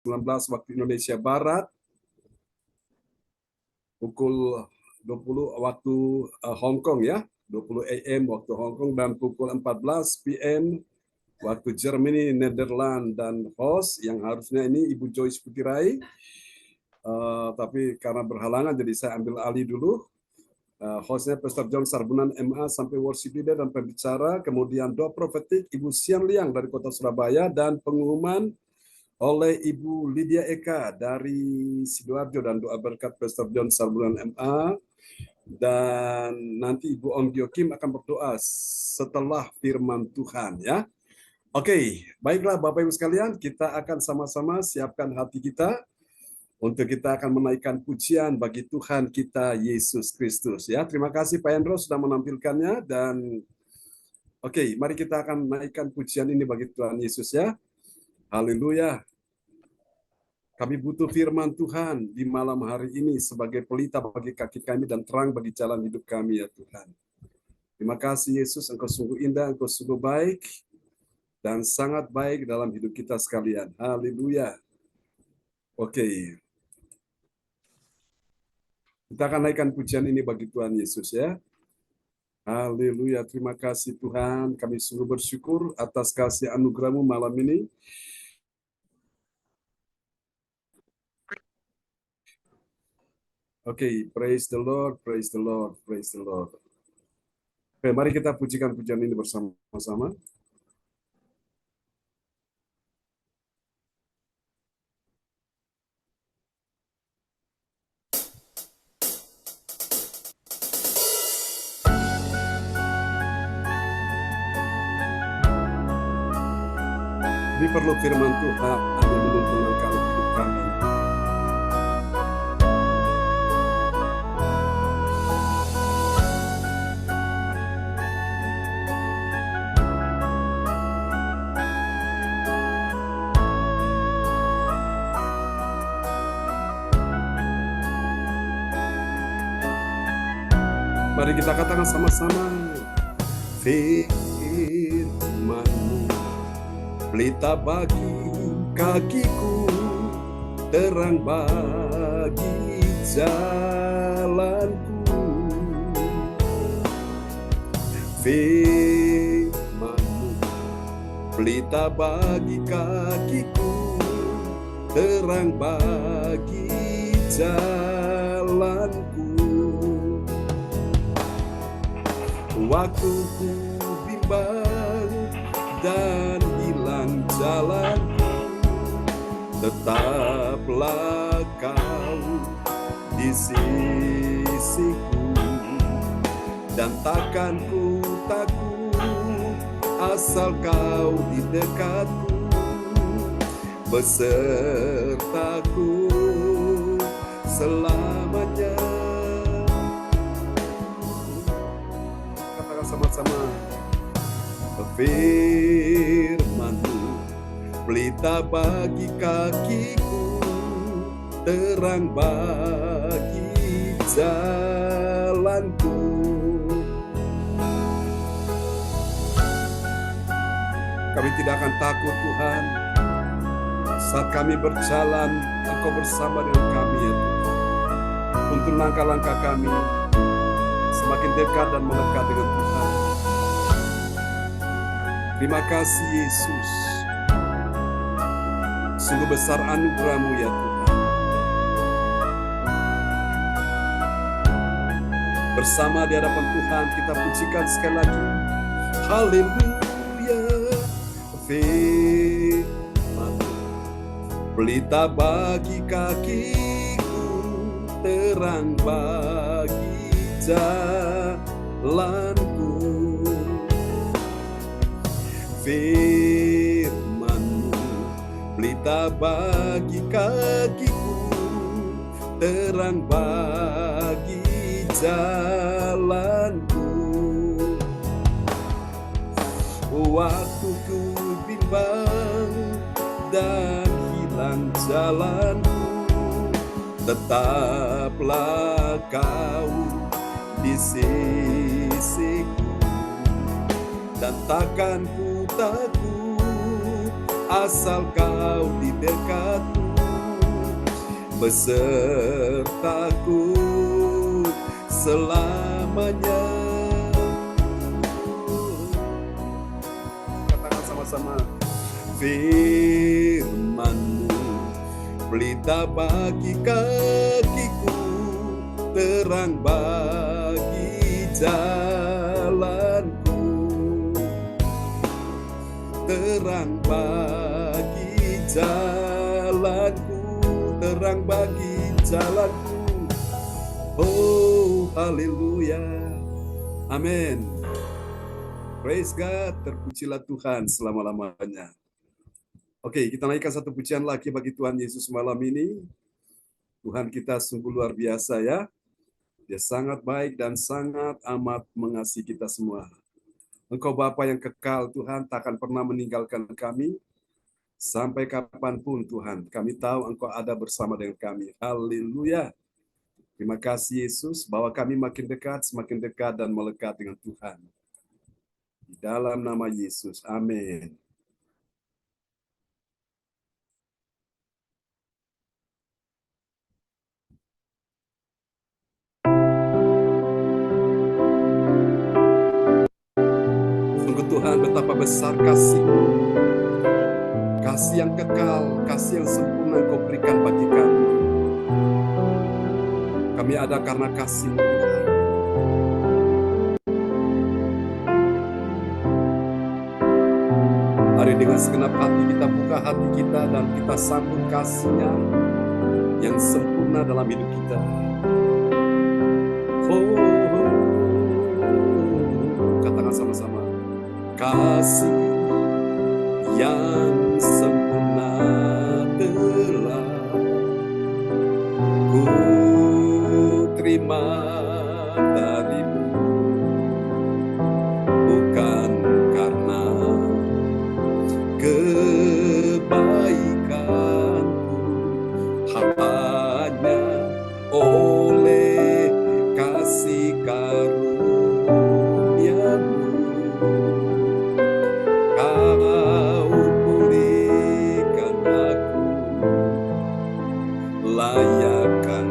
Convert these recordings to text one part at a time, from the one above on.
19 waktu Indonesia Barat, pukul 20 waktu Hong Kong ya, 20 AM waktu Hong Kong, dan pukul 14 PM waktu Germany, Netherlands, dan host yang harusnya ini Ibu Joyce Putirai, tapi karena berhalangan jadi saya ambil alih dulu. Hostnya Pastor John Sarbunan MA sampai worship leader dan pembicara, kemudian doa profetik Ibu Sian Liang dari kota Surabaya, dan pengumuman oleh Ibu Lydia Eka dari Sidoarjo, dan doa berkat Pastor John Sarbunan MA, dan nanti Ibu Ong Gyo Kim akan berdoa setelah firman Tuhan ya. Oke, baiklah Bapak Ibu sekalian, kita akan sama-sama siapkan hati kita untuk kita akan menaikkan pujian bagi Tuhan kita Yesus Kristus ya. Terima kasih Pak Hendro sudah menampilkannya, dan oke, mari kita akan naikkan pujian ini bagi Tuhan Yesus ya. Haleluya. Kami butuh firman Tuhan di malam hari ini sebagai pelita bagi kaki kami dan terang bagi jalan hidup kami ya Tuhan. Terima kasih Yesus, Engkau sungguh indah, Engkau sungguh baik dan sangat baik dalam hidup kita sekalian. Haleluya. Oke. Kita akan naikkan pujian ini bagi Tuhan Yesus ya. Haleluya, terima kasih Tuhan. Kami sungguh bersyukur atas kasih anugerah-Mu malam ini. Oke, praise the Lord, praise the Lord, praise the Lord. Oke, mari kita pujikan pujian ini bersama-sama. Ini perlu firman Tuhan yang menuntunkan hidup kami. Mari kita katakan sama-sama. Firman-Mu pelita bagi kakiku, terang bagi jalanku. Firman-Mu pelita bagi kakiku, terang bagi jalanku. Waktu ku bimbang dan hilang jalanku, tetaplah Kau di sisiku, dan takkan ku takut asal Kau di dekatku, besertaku selamanya. Katakan sama-sama. Firman-Mu pelita bagi kakiku, terang bagi jalanku. Kami tidak akan takut Tuhan. Saat kami berjalan, Engkau bersama dengan kami ya Tuhan. Untuk langkah-langkah kami semakin dekat dan melekat dengan Tuhan. Terima kasih Yesus. Sungguh besar anugerah-Mu ya Tuhan. Bersama di hadapan Tuhan kita pujikan sekali lagi. Haleluya. Firman-Mu pelita bagi kakiku, terang bagi jalanku. Firman-Mu pelita bagi kakiku, terang bagi jalanku. Waktu ku bimbang dan hilang jalanku, tetaplah Kau di sisiku, dan takkan ku takut asal Kau di dekatku, besertaku selamanya. Katakan sama-sama. Firman-Mu pelita bagi kakiku, terang bagi jalanku, terang bagi jalanku, terang bagi jalanku. Oh, haleluya. Amin. Praise God, terpujilah Tuhan selama-lamanya. Oke, kita naikkan satu pujian lagi bagi Tuhan Yesus malam ini. Tuhan kita sungguh luar biasa ya. Dia sangat baik dan sangat amat mengasihi kita semua. Engkau Bapa yang kekal Tuhan, tak akan pernah meninggalkan kami. Sampai kapanpun Tuhan, kami tahu Engkau ada bersama dengan kami. Haleluya. Terima kasih Yesus, bahwa kami makin dekat, semakin dekat dan melekat dengan Tuhan. Di dalam nama Yesus, amin. Sungguh Tuhan, betapa besar kasih-Mu. Kasih yang kekal, kasih yang sempurna Engkau berikan bagi kami. Kami ada karena kasih-Mu Tuhan. Hari dengan segenap hati kita buka hati kita dan kita sambut kasih-Nya yang sempurna dalam hidup kita. Oh, katakan sama-sama. Kasih yang sempurna telah ku terima dari-Mu, bukan karena kebaikanku, hanya oleh kasih karunia-Mu Kau pulihkan aku, layakkan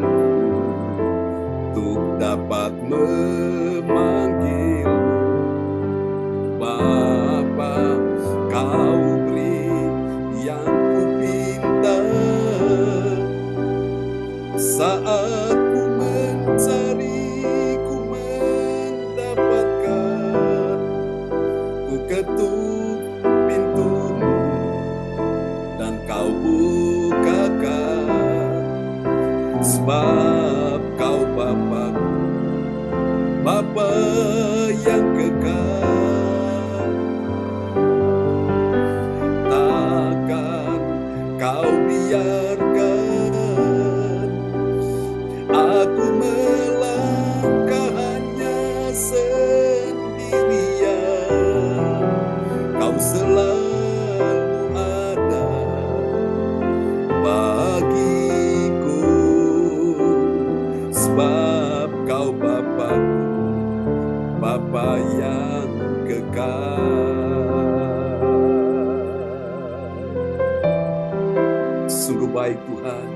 untuk dapat memanggil Bapa. Kau beri yang ku minta saat ku mencari, ku mendapatkan. Ku ketuk pintu-Mu dan Kau bukakan, sebab Kau Bapa-Ku, Bapa yang kekal. Takkan Kau biarkan aku melangkah hanya sendirian. Kau selalu ada bagiku, sebab Kau Bapa-Ku, Bapa yang kekal. Sungguh baik Tuhan,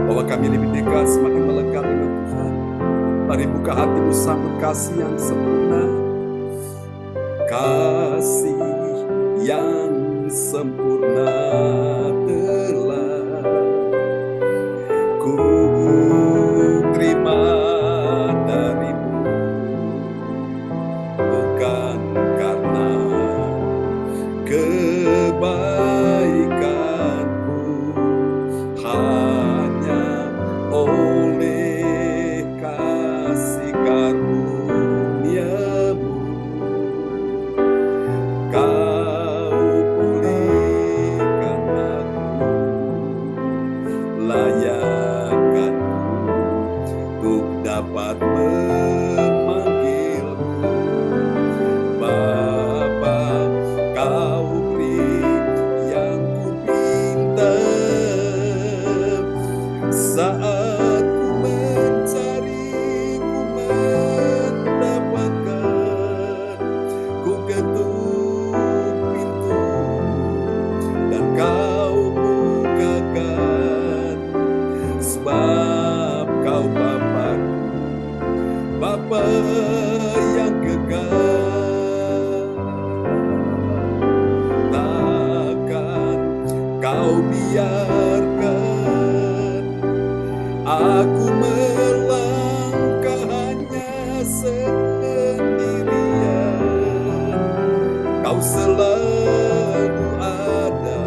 bahwa kami lebih dekat, semakin melekat dengan Tuhan. Mari buka hatimu, sambut kasih yang sempurna. Kasih yang sempurna telah ku terima dari-Mu, bukan karena kebaikanku, hanya oleh kasih karunia-Mu Kau pulihkan aku, biarkan aku melangkah hanya sendirian. Kau selalu ada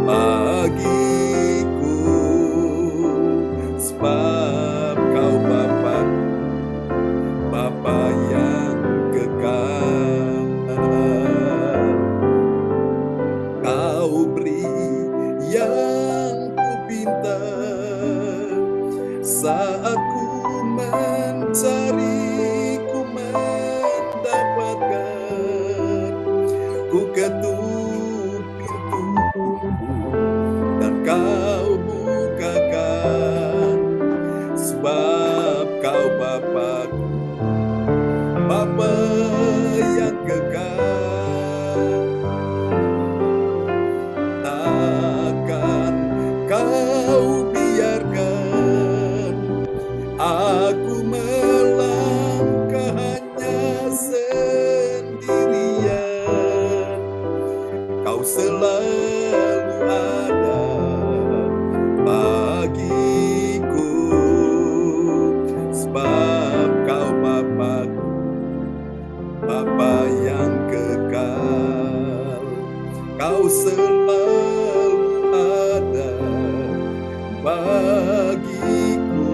bagiku, sebab Kau Bapa yang kekal. Kau beri yang ku pinta saat ku mencari, ku mendapatkan. Ku ketuk pintu dan Kau bukakan, sebab Kau Bapa-Ku, Bapa yang kekal. Takkan Kau biarkan aku melangkah hanya sendirian. Kau selalu ada bagiku, sebab Kau Bapa-Ku, Bapa yang kekal. Kau selalu ada bagiku,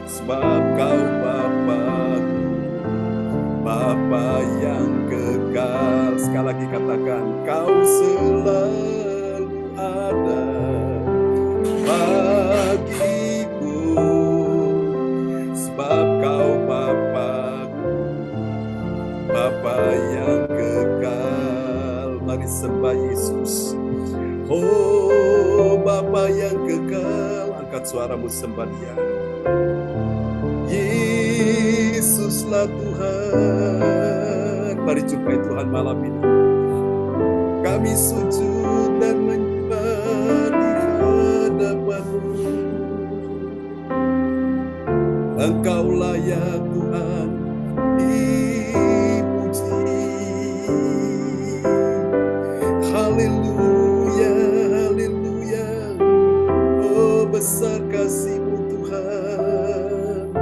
sebab Kau Bapa-Ku, Bapa yang kekal. Sekali lagi katakan, Kau selalu ada bagiku, sebab Kau Bapa-Ku, Bapa yang kekal. Mari sembah Yesus. Oh Bapa yang kekal, angkat suaramu sembah Dia. Yesuslah Tuhan. Mari jumpai Tuhan malam ini. Kami sujud dan menyembah di hadapan-Mu. Engkau layak Tuhan dipuji. Haleluya, haleluya. Oh besar kasih-Mu Tuhan.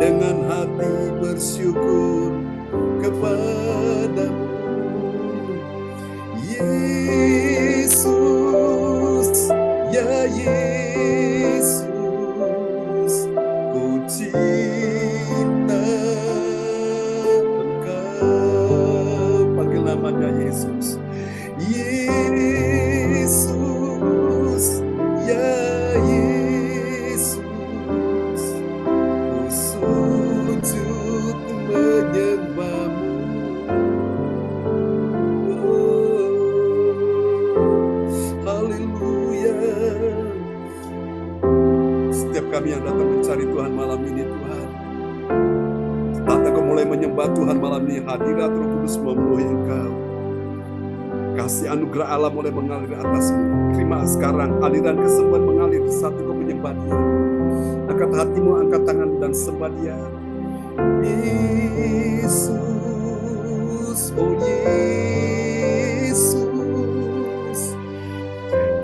Dengan hati bersyukur kepadamu, Yesus, ya Yesus, ku cinta Engkau. Panggil namanya Yesus. Yesus, ya Yesus, ku sujud menyembah-Mu. Haleluya. Setiap kami yang datang mencari Tuhan malam ini, Tuhan, saat Engkau mulai menyembah Tuhan malam ini, hadirat Roh Kudus memenuhi Engkau. Kasih anugerah Allah mulai mengalir atasmu. Terima sekarang aliran kesembuhan mengalir saat Engkau menyembah Dia. Angkat hatimu, angkat tanganmu dan sembah Dia. Yesus, oh Yesus,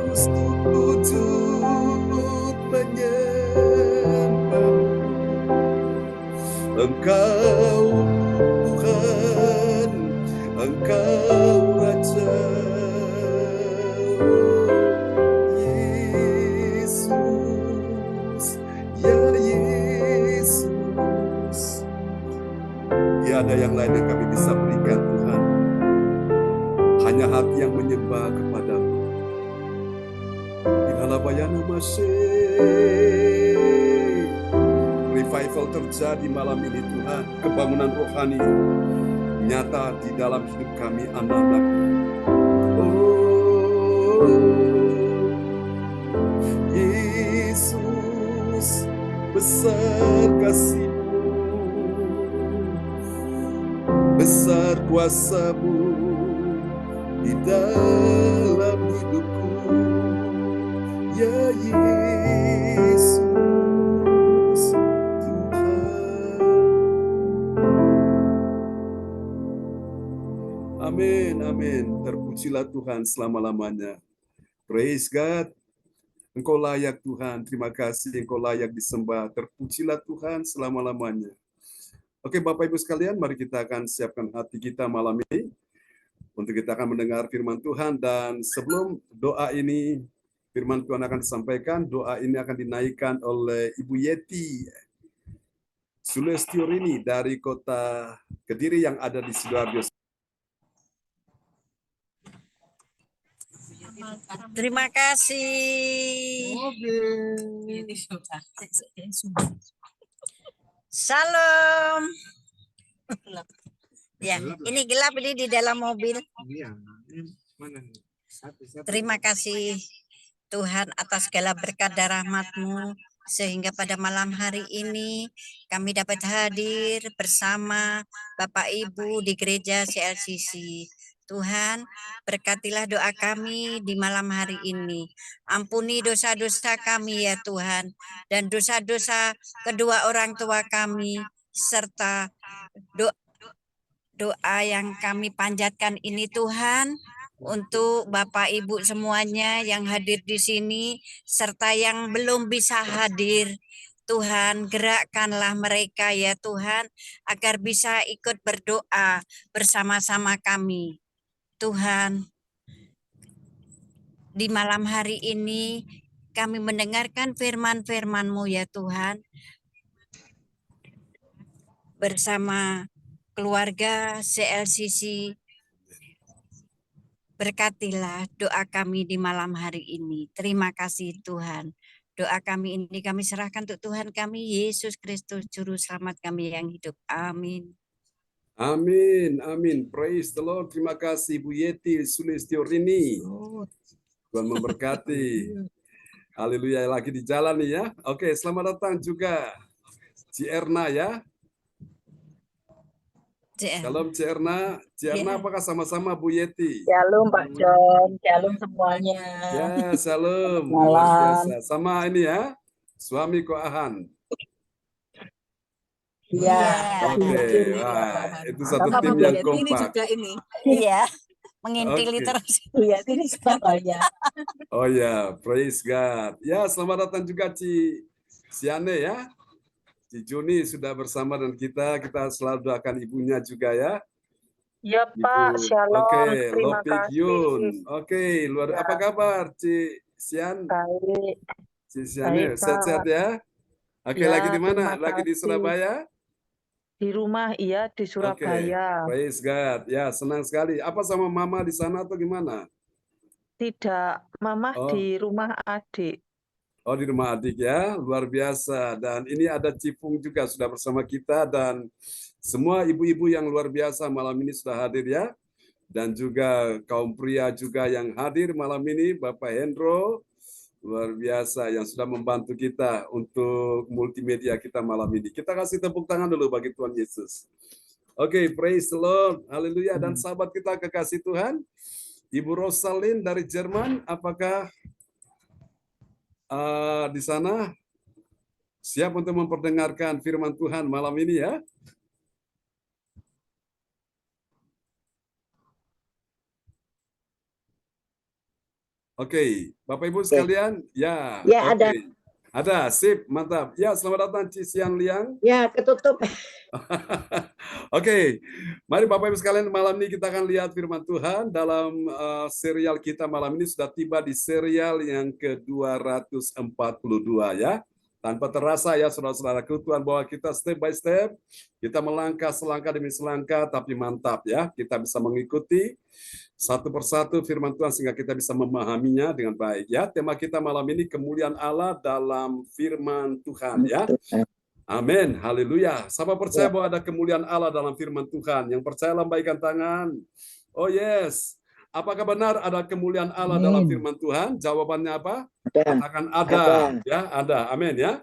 ku sujud menyembah-Mu. Engkau Tuhan, Engkau Raja. Yesus, ya Yesus. Tiada yang lain yang kami bisa berikan Tuhan, hanya hati yang menyembah kepada-Mu. Ilabayana Masih. Revival terjadi malam ini Tuhan, kebangunan rohani nyata di dalam hidup kami anak-anak. Yesus, besar kasih-Mu, besar kuasa-Mu di dalam hidupku, ya Yesus Tuhan. Amin, amin. Terpujilah terpujilah Tuhan selama-lamanya. Praise God. Engkau layak Tuhan, terima kasih, Engkau layak disembah. Terpujilah Tuhan selama-lamanya. Oke, Bapak Ibu sekalian, mari kita akan siapkan hati kita malam ini untuk kita akan mendengar firman Tuhan. Dan sebelum doa ini, firman Tuhan akan disampaikan, doa ini akan dinaikkan oleh Ibu Yeti Sulestiorini dari kota Kediri yang ada di Sidoarjo. Terima kasih. Salam. Ya, ini gelap ini di dalam mobil. Terima kasih Tuhan atas segala berkat dan rahmat-Mu, sehingga pada malam hari ini kami dapat hadir bersama Bapak Ibu di gereja CLCC. Tuhan, berkatilah doa kami di malam hari ini. Ampuni dosa-dosa kami ya Tuhan, dan dosa-dosa kedua orang tua kami, serta doa yang kami panjatkan ini Tuhan, untuk Bapak Ibu semuanya yang hadir di sini, serta yang belum bisa hadir. Tuhan, gerakkanlah mereka ya Tuhan, agar bisa ikut berdoa bersama-sama kami. Tuhan, di malam hari ini kami mendengarkan firman-Firman-Mu ya Tuhan, bersama keluarga CLCC. Berkatilah doa kami di malam hari ini. Terima kasih Tuhan. Doa kami ini kami serahkan untuk Tuhan kami, Yesus Kristus, Juru Selamat kami yang hidup. Amin. Amin, amin. Praise the Lord. Terima kasih Bu Yeti Sulistiorini. Tuhan memberkati. Haleluya, lagi di jalan nih ya. Oke, selamat datang juga Ci Erna ya. Shalom Ci Erna. Ci Erna apakah sama-sama Bu Yeti? Shalom Pak John, shalom semuanya. Ya, shalom. Malam. Luar biasa. Sama ini ya, suami Ko Ahan. Iya. Oke, wah, itu satu tim yang kompak. Iya, mengintili Oke. terus. Iya, ini semuanya. Oh ya, praise God. Ya, selamat datang juga Ci Siane ya. Ci Juni sudah bersama dengan kita. Kita selalu doakan ibunya juga ya. Ya Pak, Ibu. shalom. Oke, Terima Lopik kasih. Yun. Oke, luar Ya. apa kabar Ci Sian? Baik. Ci Siane, Baik, Pak. sehat-sehat ya? Oke, Ya, lagi di mana? terima Lagi di kasih. Surabaya? Di rumah, iya di Surabaya. Praise God. Ya, senang sekali. Apa sama mama di sana atau gimana? Tidak, Mama di rumah adik. Oh, di rumah adik ya, luar biasa. Dan ini ada Cipung juga sudah bersama kita, dan semua ibu-ibu yang luar biasa malam ini sudah hadir ya. Dan juga kaum pria juga yang hadir malam ini, Bapak Hendro, luar biasa yang sudah membantu kita untuk multimedia kita malam ini. Kita kasih tepuk tangan dulu bagi Tuhan Yesus. Oke, praise the Lord, haleluya. Dan sahabat kita kekasih Tuhan, Ibu Rosalin dari Jerman, apakah di sana siap untuk memperdengarkan firman Tuhan malam ini ya? Oke, Bapak Ibu sekalian, ya. Ya, oke. Ada, sip, mantap. Ya, selamat datang Ci Sian Liang. Ya, ketutup. Oke, mari Bapak Ibu sekalian, malam ini kita akan lihat firman Tuhan dalam serial kita malam ini sudah tiba di serial yang ke-242 ya. Tanpa terasa ya saudara-saudaraku, Tuhan bawa kita step by step, kita melangkah selangkah demi selangkah, tapi mantap ya, kita bisa mengikuti satu persatu firman Tuhan sehingga kita bisa memahaminya dengan baik ya. Tema kita malam ini kemuliaan Allah dalam firman Tuhan ya. Amin, haleluya. Siapa percaya bahwa ada kemuliaan Allah dalam firman Tuhan? Yang percaya lambaikan tangan. Oh yes. Apakah benar ada kemuliaan Allah dalam firman Tuhan? Jawabannya apa? Katakan ada. Ya, ada. Amin ya.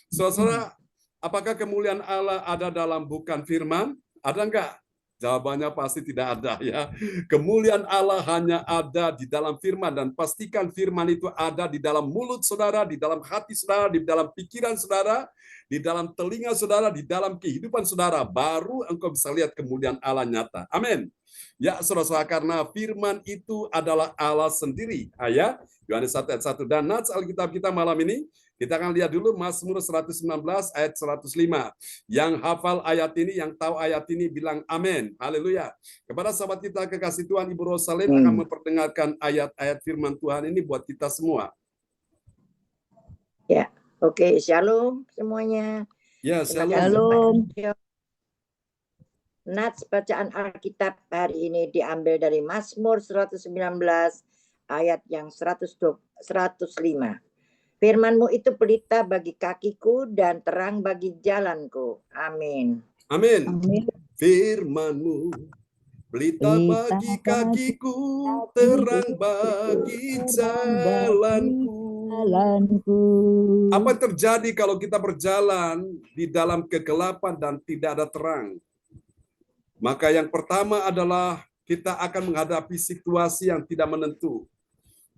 Saudara, apakah kemuliaan Allah ada dalam bukan firman? Ada enggak? Jawabannya pasti tidak ada ya. Kemuliaan Allah hanya ada di dalam firman, dan pastikan firman itu ada di dalam mulut saudara, di dalam hati saudara, di dalam pikiran saudara, di dalam telinga saudara, di dalam kehidupan saudara, baru engkau bisa lihat kemuliaan Allah nyata. Amin. Ya, saudara-saudara, karena firman itu adalah Allah sendiri. Ya, Yohanes 1 ayat 1. Dan nats Alkitab kita malam ini, kita akan lihat dulu Mazmur 119 ayat 105. Yang hafal ayat ini, yang tahu ayat ini, bilang amin. Haleluya. Kepada sahabat kita kekasih Tuhan, Ibu Rosalin akan memperdengarkan ayat-ayat firman Tuhan ini buat kita semua. Ya, oke. Shalom semuanya. Ya, Shalom. Nats bacaan Alkitab hari ini diambil dari Mazmur 119 ayat yang 105. Firman-Mu itu pelita bagi kakiku dan terang bagi jalanku. Amin. Amin. Firman-Mu pelita bagi kakiku, terang bagi jalanku. Apa yang terjadi kalau kita berjalan di dalam kegelapan dan tidak ada terang? Maka yang pertama adalah kita akan menghadapi situasi yang tidak menentu.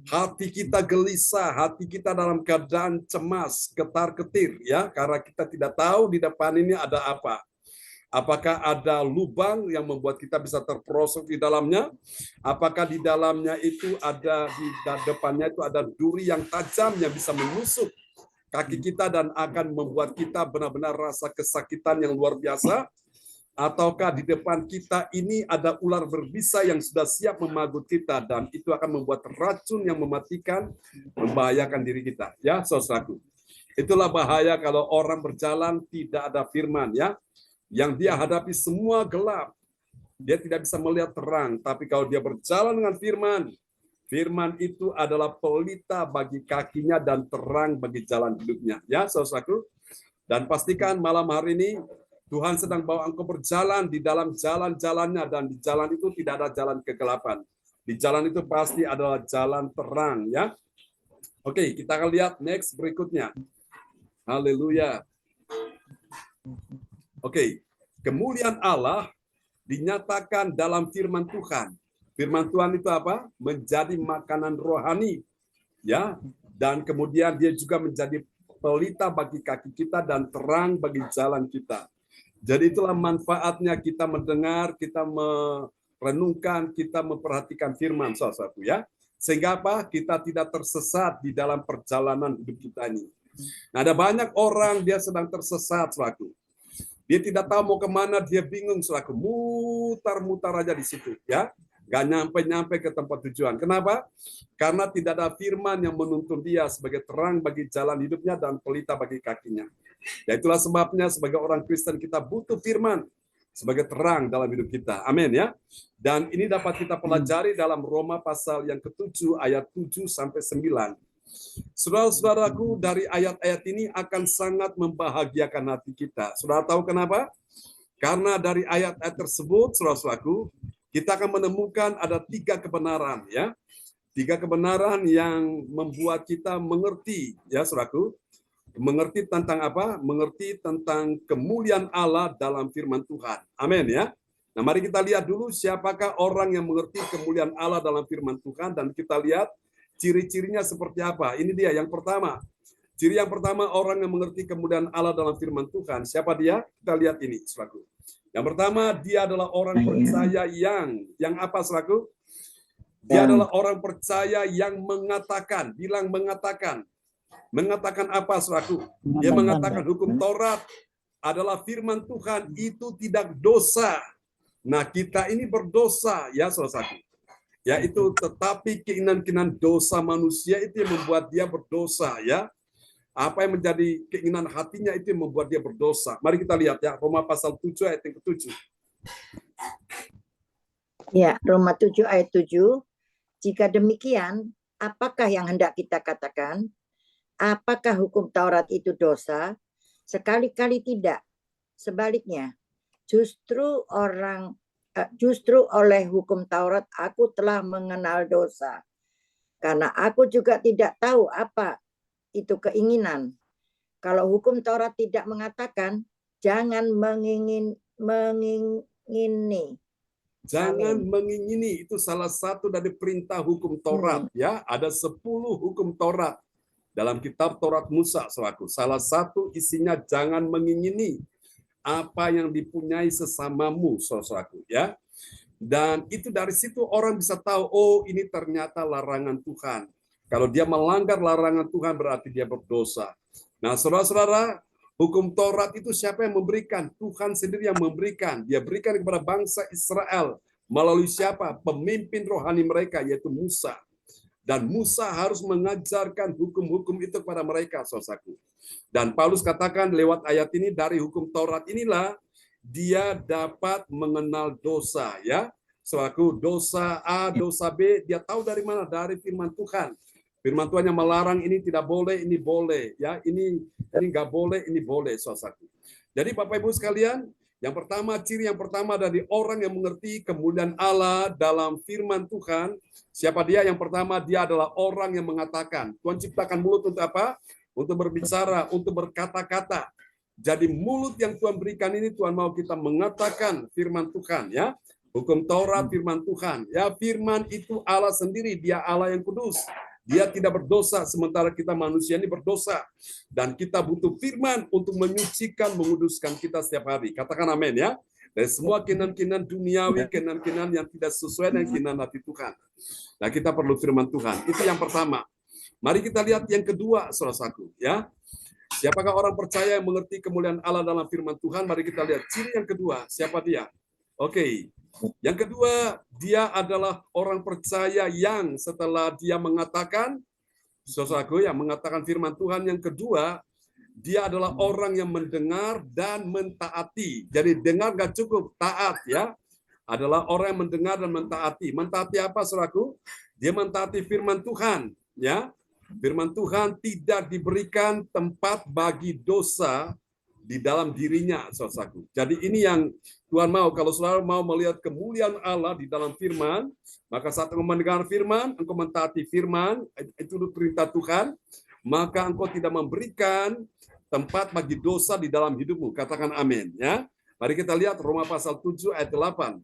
Hati kita gelisah, hati kita dalam keadaan cemas, ketar-ketir, ya, karena kita tidak tahu di depan ini ada apa. Apakah ada lubang yang membuat kita bisa terperosok di dalamnya? Apakah di dalamnya itu ada, di depannya itu ada duri yang tajam yang bisa menusuk kaki kita dan akan membuat kita benar-benar rasa kesakitan yang luar biasa? Ataukah di depan kita ini ada ular berbisa yang sudah siap memagut kita dan itu akan membuat racun yang mematikan, membahayakan diri kita, ya, saudaraku. Itulah bahaya kalau orang berjalan tidak ada firman, ya. Yang dia hadapi semua gelap. Dia tidak bisa melihat terang, tapi kalau dia berjalan dengan firman, firman itu adalah pelita bagi kakinya dan terang bagi jalan hidupnya, ya, saudaraku. Dan pastikan malam hari ini Tuhan sedang bawa engkau berjalan di dalam jalan-jalannya, dan di jalan itu tidak ada jalan kegelapan. Di jalan itu pasti adalah jalan terang, ya. Oke, kita akan lihat next berikutnya. Haleluya. Oke, kemuliaan Allah dinyatakan dalam firman Tuhan. Firman Tuhan itu apa? Menjadi makanan rohani, ya. Dan kemudian dia juga menjadi pelita bagi kaki kita dan terang bagi jalan kita. Jadi itulah manfaatnya kita mendengar, kita merenungkan, kita memperhatikan firman, saudara-saudaraku, ya. Sehingga apa? Kita tidak tersesat di dalam perjalanan hidup kita ini. Nah, ada banyak orang dia sedang tersesat, saudaraku. Dia tidak tahu mau kemana, dia bingung, saudaraku. Mutar-mutar aja di situ, ya. Gak nyampe-nyampe ke tempat tujuan. Kenapa? Karena tidak ada firman yang menuntun dia sebagai terang bagi jalan hidupnya dan pelita bagi kakinya. Ya, itulah sebabnya sebagai orang Kristen kita butuh firman sebagai terang dalam hidup kita. Amin, ya. Dan ini dapat kita pelajari dalam Roma pasal yang ke-7 ayat 7 sampai 9. Saudara-saudaraku, dari ayat-ayat ini akan sangat membahagiakan hati kita. Saudara tahu kenapa? Karena dari ayat-ayat tersebut, saudara-saudaraku, kita akan menemukan ada 3 kebenaran, ya. 3 kebenaran yang membuat kita mengerti, ya, saudaraku. Mengerti tentang apa? Mengerti tentang kemuliaan Allah dalam firman Tuhan. Amin, ya. Nah, mari kita lihat dulu siapakah orang yang mengerti kemuliaan Allah dalam firman Tuhan, dan kita lihat ciri-cirinya seperti apa. Ini dia yang pertama. Ciri yang pertama orang yang mengerti kemuliaan Allah dalam firman Tuhan. Siapa dia? Kita lihat ini, saudaraku. Yang pertama, dia adalah orang percaya yang apa, saudaraku? Dia adalah orang percaya yang mengatakan, bilang mengatakan. Mengatakan apa, saudaraku? Dia mengatakan hukum Taurat adalah firman Tuhan, itu tidak dosa. Nah, kita ini berdosa, ya, saudaraku. Yaitu tetapi keinginan-keinginan dosa manusia itu yang membuat dia berdosa, ya. Apa yang menjadi keinginan hatinya itu yang membuat dia berdosa. Mari kita lihat, ya, Roma pasal 7 ayat yang ke-7. Ya, Roma 7 ayat 7. Jika demikian, apakah yang hendak kita katakan? Apakah hukum Taurat itu dosa? Sekali-kali tidak. Sebaliknya, justru oleh hukum Taurat aku telah mengenal dosa. Karena aku juga tidak tahu apa itu keinginan. Kalau hukum Taurat tidak mengatakan, jangan mengingini. Jangan mengingini, itu salah satu dari perintah hukum Taurat, ya. Ada 10 hukum Taurat dalam kitab Taurat Musa, saudaraku. Salah satu isinya jangan mengingini apa yang dipunyai sesamamu, saudaraku, ya. Dan itu dari situ orang bisa tahu, oh ini ternyata larangan Tuhan. Kalau dia melanggar larangan Tuhan berarti dia berdosa. Nah, saudara-saudara, hukum Taurat itu siapa yang memberikan? Tuhan sendiri yang memberikan. Dia berikan kepada bangsa Israel melalui siapa? Pemimpin rohani mereka, yaitu Musa. Dan Musa harus mengajarkan hukum-hukum itu kepada mereka, saudaraku. Dan Paulus katakan lewat ayat ini, dari hukum Taurat inilah dia dapat mengenal dosa, ya. Selaku dosa A, dosa B, dia tahu dari mana? Dari firman Tuhan. Firman Tuhan yang melarang ini tidak boleh, ini boleh, ya. Ini nggak boleh, ini boleh, saudaraku. Jadi Bapak Ibu sekalian, yang pertama, ciri yang pertama dari orang yang mengerti kemuliaan Allah dalam firman Tuhan, siapa dia? Yang pertama, dia adalah orang yang mengatakan. Tuhan ciptakan mulut untuk apa? Untuk berbicara, untuk berkata-kata. Jadi mulut yang Tuhan berikan ini, Tuhan mau kita mengatakan firman Tuhan, ya. Hukum Taurat firman Tuhan. Ya, firman itu Allah sendiri, dia Allah yang kudus. Dia tidak berdosa, sementara kita manusia ini berdosa. Dan kita butuh firman untuk menyucikan, menguduskan kita setiap hari. Katakan amin, ya. Dari semua kenan-kenan duniawi, kenan-kenan yang tidak sesuai dengan kenan hati Tuhan. Nah, kita perlu firman Tuhan. Itu yang pertama. Mari kita lihat yang kedua, saudaraku, ya. Siapakah orang percaya yang mengerti kemuliaan Allah dalam firman Tuhan? Mari kita lihat ciri yang kedua. Siapa dia? Oke. Yang kedua, dia adalah orang percaya yang setelah dia mengatakan, saudaraku, yang mengatakan firman Tuhan. Yang kedua, dia adalah orang yang mendengar dan mentaati. Jadi dengar gak cukup, taat, ya. Adalah orang yang mendengar dan mentaati. Mentaati apa, saudaraku? Dia mentaati firman Tuhan, ya. Firman Tuhan tidak diberikan tempat bagi dosa di dalam dirinya, saudaraku. Jadi ini yang Tuhan mau. Kalau saudara mau melihat kemuliaan Allah di dalam firman, maka saat engkau mendengar firman, engkau mentaati firman, itu perintah Tuhan, maka engkau tidak memberikan tempat bagi dosa di dalam hidupmu. Katakan amin, ya. Mari kita lihat Roma pasal 7 ayat 8.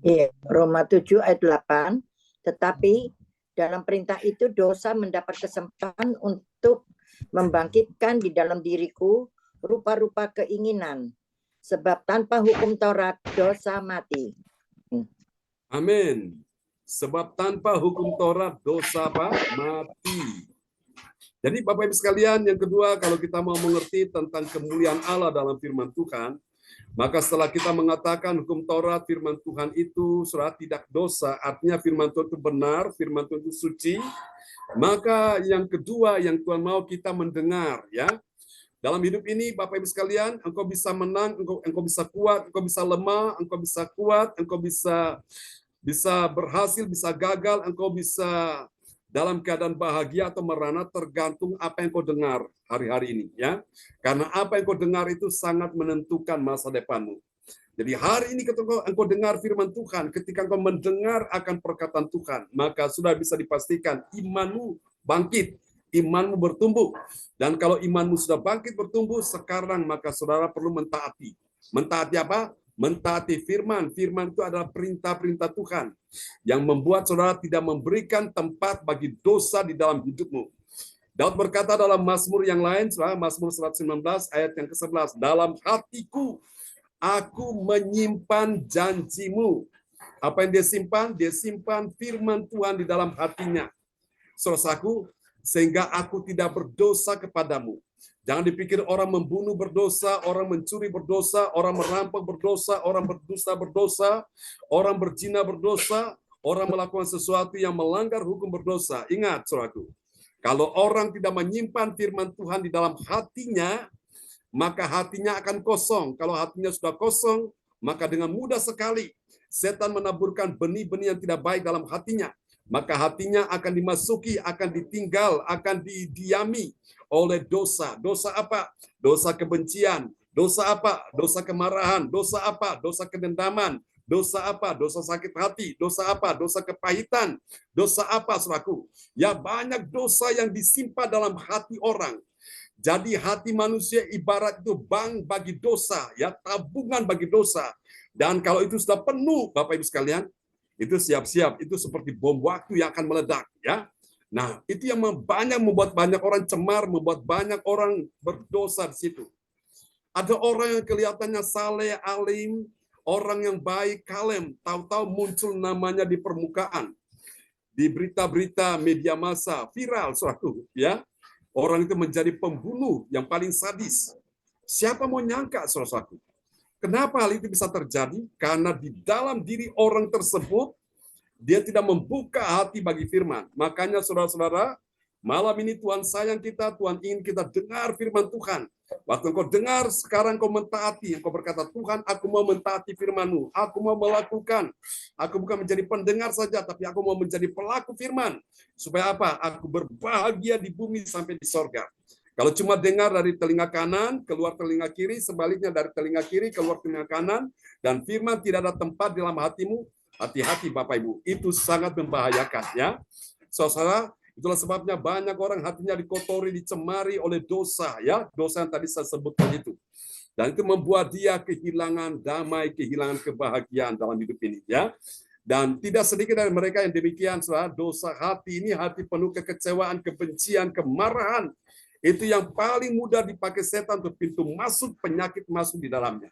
Iya, Roma 7 ayat 8. Tetapi dalam perintah itu dosa mendapat kesempatan untuk membangkitkan di dalam diriku rupa-rupa keinginan. Sebab tanpa hukum Taurat dosa mati. Amin. Sebab tanpa hukum Taurat dosa apa? Mati. Jadi Bapak Ibu sekalian, yang kedua, kalau kita mau mengerti tentang kemuliaan Allah dalam firman Tuhan, maka setelah kita mengatakan hukum Taurat, firman Tuhan itu sudah tidak dosa, artinya firman Tuhan itu benar, firman Tuhan itu suci, maka yang kedua yang Tuhan mau kita mendengar, ya. Dalam hidup ini, Bapak Ibu sekalian, engkau bisa menang, engkau bisa kuat, engkau bisa lemah, engkau bisa kuat, engkau bisa berhasil, bisa gagal, engkau bisa dalam keadaan bahagia atau merana, tergantung apa yang kau dengar hari-hari ini, ya. Karena apa yang kau dengar itu sangat menentukan masa depanmu. Jadi hari ini ketika engkau dengar firman Tuhan, ketika engkau mendengar akan perkataan Tuhan, maka sudah bisa dipastikan imanmu bangkit, imanmu bertumbuh. Dan kalau imanmu sudah bangkit bertumbuh, sekarang maka saudara perlu mentaati. Mentaati apa? Mentaati firman. Firman itu adalah perintah-perintah Tuhan yang membuat saudara tidak memberikan tempat bagi dosa di dalam hidupmu. Daud berkata dalam Mazmur yang lain, Mazmur 119 ayat yang ke-11, dalam hatiku aku menyimpan janjimu. Apa yang dia simpan? Dia simpan firman Tuhan di dalam hatinya. Saudaraku, sehingga aku tidak berdosa kepadamu. Jangan dipikir orang membunuh berdosa, orang mencuri berdosa, orang merampok berdosa, orang berdusta berdosa, orang berzina berdosa, orang melakukan sesuatu yang melanggar hukum berdosa. Ingat, saudaraku, kalau orang tidak menyimpan firman Tuhan di dalam hatinya, maka hatinya akan kosong. Kalau hatinya sudah kosong, maka dengan mudah sekali setan menaburkan benih-benih yang tidak baik dalam hatinya. Maka hatinya akan dimasuki, akan ditinggal, akan didiami oleh dosa. Dosa apa? Dosa kebencian. Dosa apa? Dosa kemarahan. Dosa apa? Dosa kedendaman. Dosa apa? Dosa sakit hati. Dosa apa? Dosa kepahitan. Dosa apa, saudaraku? Ya, banyak dosa yang disimpan dalam hati orang. Jadi hati manusia ibarat itu bank bagi dosa, ya, tabungan bagi dosa. Dan kalau itu sudah penuh, Bapak Ibu sekalian, itu siap-siap, itu seperti bom waktu yang akan meledak, ya. Nah, itu yang membuat banyak orang cemar, membuat banyak orang berdosa di situ. Ada orang yang kelihatannya saleh, alim, orang yang baik, kalem, tahu-tahu muncul namanya di permukaan, di berita-berita media massa, viral suatu, ya. Orang itu menjadi pembunuh yang paling sadis. Siapa mau nyangka, saudara-saudaraku? Kenapa hal itu bisa terjadi? Karena di dalam diri orang tersebut, dia tidak membuka hati bagi firman. Makanya saudara-saudara, malam ini Tuhan sayang kita, Tuhan ingin kita dengar firman Tuhan. Waktu engkau dengar, sekarang kau mentaati. Engkau berkata, Tuhan, aku mau mentaati firman-Mu. Aku mau melakukan. Aku bukan menjadi pendengar saja, tapi aku mau menjadi pelaku firman. Supaya apa? Aku berbahagia di bumi sampai di sorga. Kalau cuma dengar dari telinga kanan, keluar telinga kiri, sebaliknya dari telinga kiri, keluar telinga kanan, dan firman tidak ada tempat di dalam hatimu, hati-hati Bapak Ibu. Itu sangat membahayakan, ya. Saudara, itulah sebabnya banyak orang hatinya dikotori, dicemari oleh dosa, ya, dosa yang tadi saya sebutkan itu. Dan itu membuat dia kehilangan damai, kehilangan kebahagiaan dalam hidup ini, ya. Dan tidak sedikit dari mereka yang demikian, saudara, dosa hati ini hati penuh kekecewaan, kebencian, kemarahan. Itu yang paling mudah dipakai setan untuk pintu masuk, penyakit masuk di dalamnya.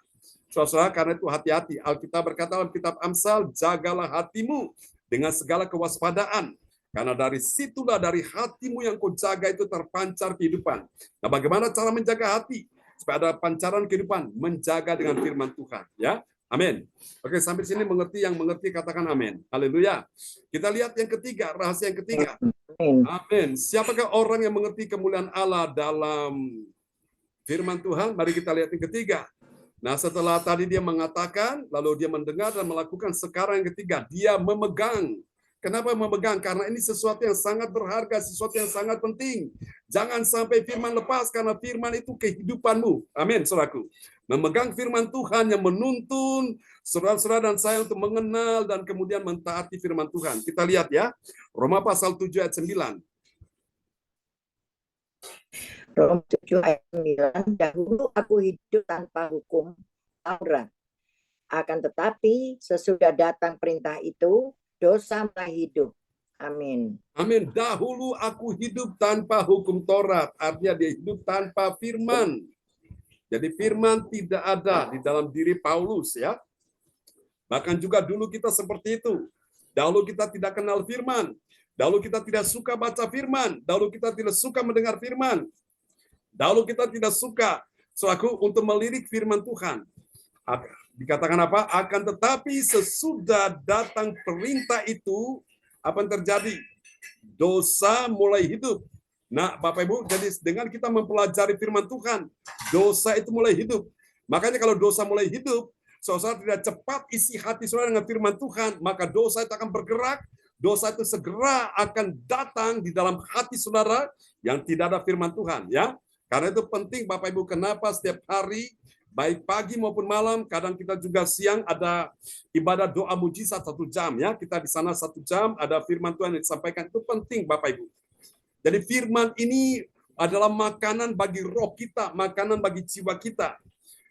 Saudara, karena itu hati-hati. Alkitab berkata dalam kitab Amsal, jagalah hatimu dengan segala kewaspadaan. Karena dari situlah, dari hatimu yang kau jaga itu terpancar kehidupan. Nah, bagaimana cara menjaga hati? Supaya ada pancaran kehidupan, menjaga dengan firman Tuhan. Ya, amin. Oke, sampai sini mengerti, yang mengerti katakan amin. Haleluya. Kita lihat yang ketiga, rahasia yang ketiga. Amin. Siapakah orang yang mengerti kemuliaan Allah dalam firman Tuhan? Mari kita lihat yang ketiga. Nah, setelah tadi dia mengatakan, lalu dia mendengar dan melakukan, sekarang yang ketiga, dia memegang. Kenapa memegang? Karena ini sesuatu yang sangat berharga, sesuatu yang sangat penting. Jangan sampai firman lepas, karena firman itu kehidupanmu. Amin, saudaraku. Memegang firman Tuhan yang menuntun saudara-saudara dan saya untuk mengenal dan kemudian mentaati firman Tuhan. Kita lihat ya, Roma pasal 7 ayat 9. Roma 7 ayat 9, dahulu aku hidup tanpa hukum Taurat. Akan tetapi sesudah datang perintah itu, dosa mulai hidup. Amin. Amin. Dahulu aku hidup tanpa hukum Taurat. Artinya dia hidup tanpa firman. Jadi firman tidak ada di dalam diri Paulus, ya. Bahkan juga dulu kita seperti itu. Dahulu kita tidak kenal firman. Dahulu kita tidak suka baca firman. Dahulu kita tidak suka mendengar firman. Dahulu kita tidak suka untuk melirik firman Tuhan. Dikatakan apa? Akan tetapi sesudah datang perintah itu, apa yang terjadi? Dosa mulai hidup. Nah, Bapak Ibu, jadi dengan kita mempelajari firman Tuhan, dosa itu mulai hidup. Makanya kalau dosa mulai hidup, saudara tidak cepat isi hati saudara dengan firman Tuhan, maka dosa itu akan bergerak, dosa itu segera akan datang di dalam hati saudara yang tidak ada firman Tuhan, ya. Karena itu penting Bapak Ibu, kenapa setiap hari, baik pagi maupun malam, kadang kita juga siang ada ibadah doa mujizat 1 jam, ya. Kita di sana 1 jam, ada firman Tuhan yang disampaikan, itu penting Bapak Ibu. Jadi firman ini adalah makanan bagi roh kita, makanan bagi jiwa kita.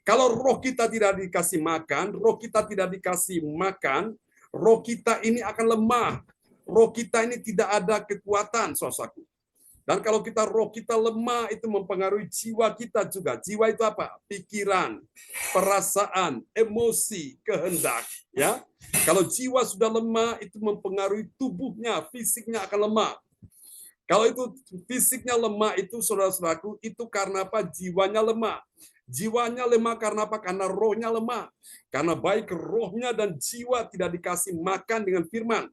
Kalau roh kita tidak dikasih makan, roh kita tidak dikasih makan, roh kita ini akan lemah. Roh kita ini tidak ada kekuatan, saudaraku. Dan kalau kita roh kita lemah, itu mempengaruhi jiwa kita juga. Jiwa itu apa? Pikiran, perasaan, emosi, kehendak. Ya, kalau jiwa sudah lemah, itu mempengaruhi tubuhnya, fisiknya akan lemah. Kalau itu fisiknya lemah, itu saudara-saudaraku, itu karena apa? Jiwanya lemah. Jiwanya lemah karena apa? Karena rohnya lemah. Karena baik rohnya dan jiwa tidak dikasih makan dengan firman.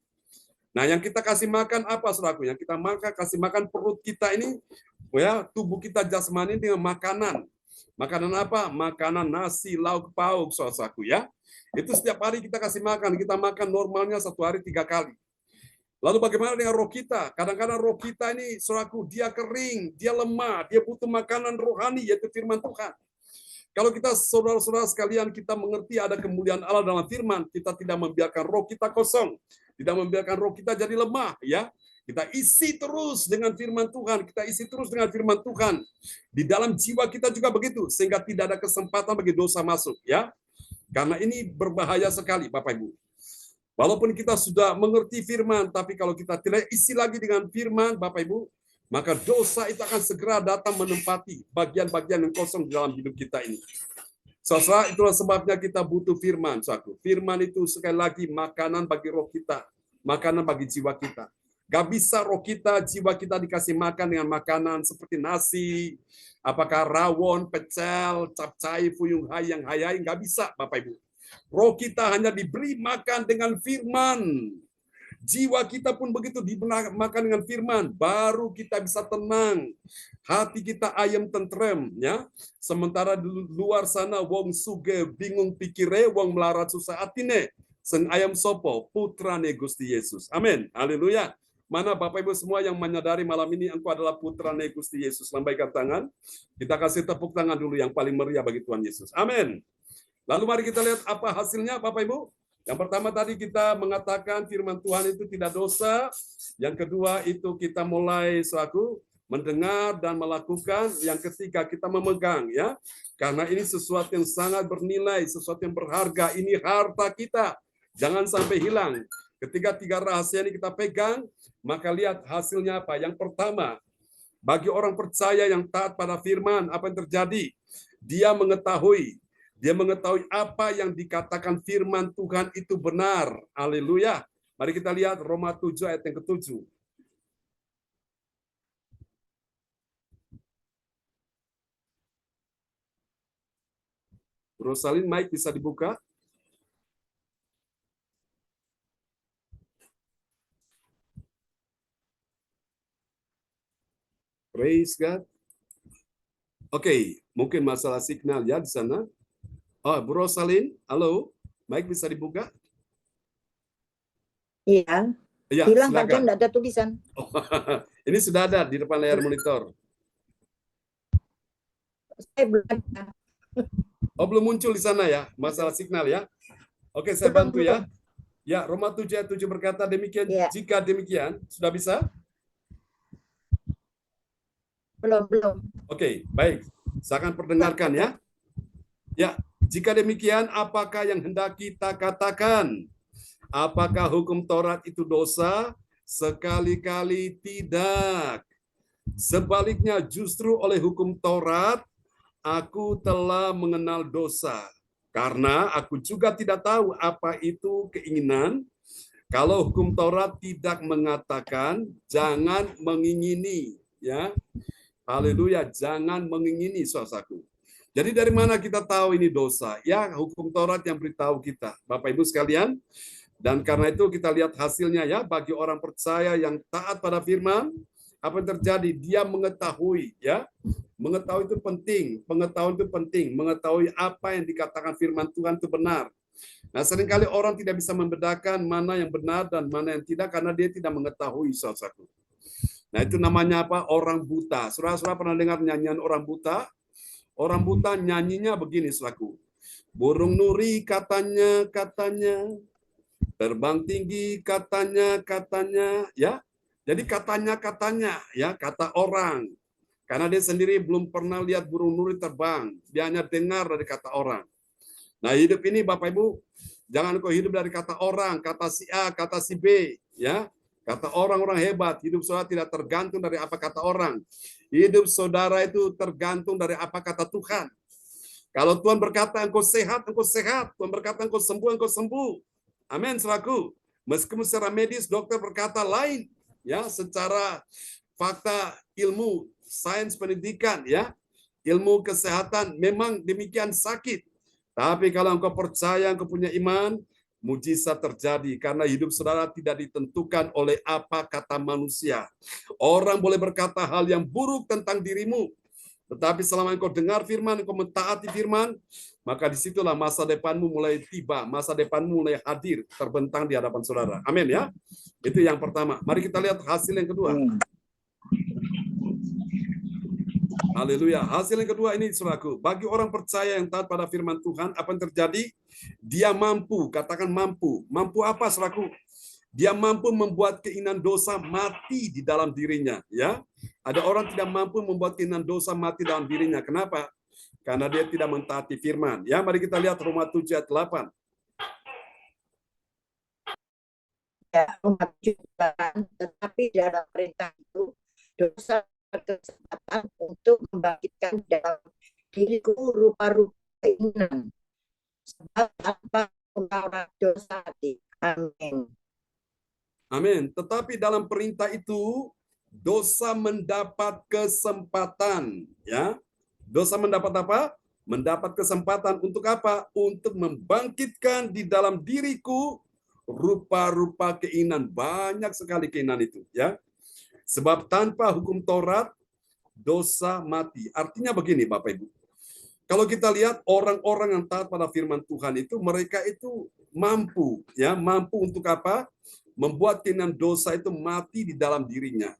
Nah, yang kita kasih makan apa, saudaraku? Yang kita kasih makan perut kita ini, ya, tubuh kita jasmani dengan makanan. Makanan apa? Makanan nasi, lauk pauk, saudaraku, ya. Itu setiap hari kita kasih makan. Kita makan normalnya 1 hari 3 kali. Lalu bagaimana dengan roh kita? Kadang-kadang roh kita ini, saudaraku, dia kering, dia lemah, dia butuh makanan rohani, yaitu firman Tuhan. Kalau kita, saudara-saudara sekalian, kita mengerti ada kemuliaan Allah dalam firman, kita tidak membiarkan roh kita kosong, tidak membiarkan roh kita jadi lemah, ya. Kita isi terus dengan firman Tuhan, kita isi terus dengan firman Tuhan. Di dalam jiwa kita juga begitu, sehingga tidak ada kesempatan bagi dosa masuk, ya. Karena ini berbahaya sekali, Bapak Ibu. Walaupun kita sudah mengerti firman, tapi kalau kita tidak isi lagi dengan firman, Bapak Ibu, maka dosa itu akan segera datang menempati bagian-bagian yang kosong di dalam hidup kita ini. Saudara, itulah sebabnya kita butuh firman. Firman itu sekali lagi makanan bagi roh kita, makanan bagi jiwa kita. Gak bisa roh kita, jiwa kita dikasih makan dengan makanan seperti nasi, apakah rawon, pecel, capcay, fuyung hai, yang hayai, gak bisa Bapak Ibu. Roh kita hanya diberi makan dengan firman. Jiwa kita pun begitu diberi makan dengan firman, baru kita bisa tenang. Hati kita ayam tentrem, ya. Sementara di luar sana wong suge bingung pikire, wong melarat susah atine. Sen ayam sopo putrane Gusti Yesus. Amin. Haleluya. Mana Bapak Ibu semua yang menyadari malam ini engkau adalah putrane Gusti Yesus? Lambaikan tangan. Kita kasih tepuk tangan dulu yang paling meriah bagi Tuhan Yesus. Amin. Lalu mari kita lihat apa hasilnya Bapak Ibu. Yang pertama tadi kita mengatakan firman Tuhan itu tidak dosa. Yang kedua itu kita mulai mendengar dan melakukan. Yang ketiga kita memegang, ya. Karena ini sesuatu yang sangat bernilai, sesuatu yang berharga. Ini harta kita. Jangan sampai hilang. Ketika 3 rahasia ini kita pegang, maka lihat hasilnya apa. Yang pertama, bagi orang percaya yang taat pada firman, apa yang terjadi? Dia mengetahui apa yang dikatakan firman Tuhan itu benar. Haleluya. Mari kita lihat Roma 7 ayat yang ke-7. Rosalin, mic bisa dibuka? Praise God. Oke, mungkin masalah signal ya di sana. Oh, Bu Rosalin, halo. Mic bisa dibuka? Iya. Ya, Hilang Pak silakan. John, enggak ada tulisan. Oh, ini sudah ada di depan layar monitor. Saya belum ada. Oh, belum muncul di sana ya, masalah signal ya. Oke, saya Belum, bantu ya. Ya, Roma 7 ayat 7 berkata demikian, Ya. jika demikian, sudah bisa? Belum. Oke, baik. Saya akan perdengarkan ya. Ya, jika demikian, apakah yang hendak kita katakan? Apakah hukum Taurat itu dosa? Sekali-kali tidak. Sebaliknya, justru oleh hukum Taurat, aku telah mengenal dosa. Karena aku juga tidak tahu apa itu keinginan. Kalau hukum Taurat tidak mengatakan, jangan mengingini. Ya, haleluya, jangan mengingini, saudaraku. Jadi dari mana kita tahu ini dosa? Ya, hukum Taurat yang beritahu kita, Bapak Ibu sekalian. Dan karena itu kita lihat hasilnya ya, bagi orang percaya yang taat pada firman, apa yang terjadi? Dia mengetahui, ya. Mengetahui itu penting, pengetahuan itu penting, mengetahui apa yang dikatakan firman Tuhan itu benar. Nah, seringkali orang tidak bisa membedakan mana yang benar dan mana yang tidak karena dia tidak mengetahui saudara. Nah, itu namanya apa? Orang buta. Saudara-saudara pernah dengar nyanyian orang buta? Orang buta nyanyinya begini selaku. Burung nuri katanya, terbang tinggi katanya, ya. Jadi katanya, ya, kata orang. Karena dia sendiri belum pernah lihat burung nuri terbang. Dia hanya dengar dari kata orang. Nah, hidup ini Bapak Ibu, jangan kau hidup dari kata orang, kata si A, kata si B, ya. Kata orang-orang hebat, hidup saudara tidak tergantung dari apa kata orang. Hidup saudara itu tergantung dari apa kata Tuhan. Kalau Tuhan berkata engkau sehat, engkau sehat. Tuhan berkata engkau sembuh, engkau sembuh. Amin, saudaraku. Meskipun secara medis dokter berkata lain, ya, secara fakta ilmu, sains pendidikan, ya, ilmu kesehatan memang demikian sakit. Tapi kalau engkau percaya, engkau punya iman, mujizat terjadi karena hidup saudara tidak ditentukan oleh apa kata manusia. Orang boleh berkata hal yang buruk tentang dirimu, tetapi selama engkau dengar firman, engkau mentaati firman, maka disitulah masa depanmu mulai tiba, masa depanmu mulai hadir, terbentang di hadapan saudara. Amin ya. Itu yang pertama. Mari kita lihat hasil yang kedua. Haleluya. Hasil yang kedua ini, saudaraku, bagi orang percaya yang taat pada firman Tuhan, apa yang terjadi? Dia mampu, katakan mampu. Mampu apa, saudaraku? Dia mampu membuat keinginan dosa mati di dalam dirinya, ya. Ada orang tidak mampu membuat keinginan dosa mati dalam dirinya. Kenapa? Karena dia tidak mentaati firman. Ya, mari kita lihat Roma 7 ayat 8. Ya, Roma 7 ayat 8, tetapi dalam perintah itu dosa berkesempatan untuk membangkitkan dalam diriku rupa-rupa keinginan. Sebab tanpa hukum Taurat dosa mati. Amin. Amin. Tetapi dalam perintah itu dosa mendapat kesempatan, ya. Dosa mendapat apa? Mendapat kesempatan untuk apa? Untuk membangkitkan di dalam diriku rupa-rupa keinginan. Banyak sekali keinginan itu, ya. Sebab tanpa hukum Taurat dosa mati. Artinya begini, Bapak Ibu. Kalau kita lihat orang-orang yang taat pada firman Tuhan itu, mereka itu mampu, ya, mampu untuk apa? Membuat keinginan dosa itu mati di dalam dirinya.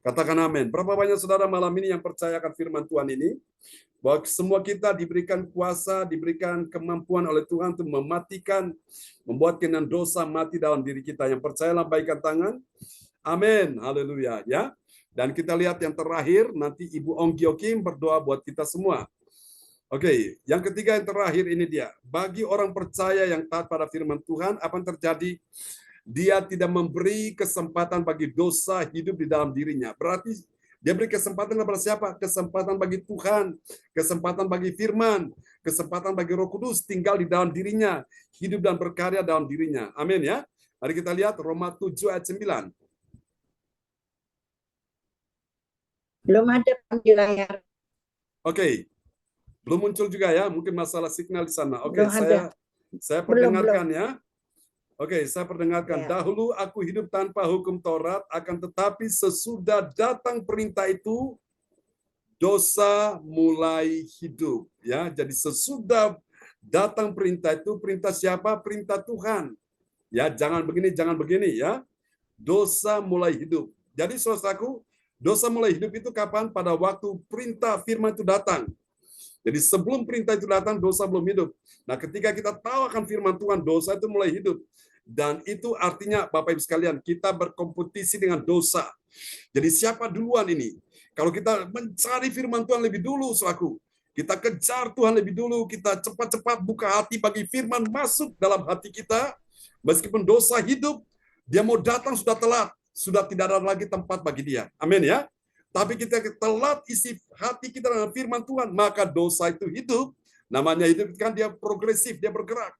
Katakan amin. Berapa banyak saudara malam ini yang percaya akan firman Tuhan ini? Bahwa semua kita diberikan kuasa, diberikan kemampuan oleh Tuhan untuk mematikan, membuat keinginan dosa mati dalam diri kita. Yang percaya lambaikan tangan. Amin. Haleluya, ya. Dan kita lihat yang terakhir, nanti Ibu Ongkyo Kim berdoa buat kita semua. Oke, yang ketiga yang terakhir ini dia. Bagi orang percaya yang taat pada firman Tuhan, apa yang terjadi? Dia tidak memberi kesempatan bagi dosa hidup di dalam dirinya. Berarti dia beri kesempatan kepada siapa? Kesempatan bagi Tuhan, kesempatan bagi firman, kesempatan bagi Roh Kudus tinggal di dalam dirinya, hidup dan berkarya dalam dirinya. Amin ya. Mari kita lihat Roma 7 ayat 9. Belum ada di layar. Oke. Belum muncul juga ya, mungkin masalah signal di sana. Oke, Belum ada. saya Belum, perdengarkan ya. Oke, saya perdengarkan. Ya. Dahulu aku hidup tanpa hukum Taurat, akan tetapi sesudah datang perintah itu, dosa mulai hidup. Ya, jadi sesudah datang perintah itu, perintah siapa? Perintah Tuhan. Ya, jangan begini ya. Dosa mulai hidup. Jadi saudaraku, dosa mulai hidup itu kapan? Pada waktu perintah firman itu datang. Jadi sebelum perintah itu datang, dosa belum hidup. Nah, ketika kita tahu akan firman Tuhan, dosa itu mulai hidup. Dan itu artinya, Bapak Ibu sekalian, kita berkompetisi dengan dosa. Jadi siapa duluan ini? Kalau kita mencari firman Tuhan lebih dulu, selaku kita kejar Tuhan lebih dulu, kita cepat-cepat buka hati bagi firman masuk dalam hati kita, meskipun dosa hidup, dia mau datang sudah telat, sudah tidak ada lagi tempat bagi dia. Amin ya. Tapi kita telat isi hati kita dengan firman Tuhan, maka dosa itu hidup. Namanya hidup kan dia progresif, dia bergerak.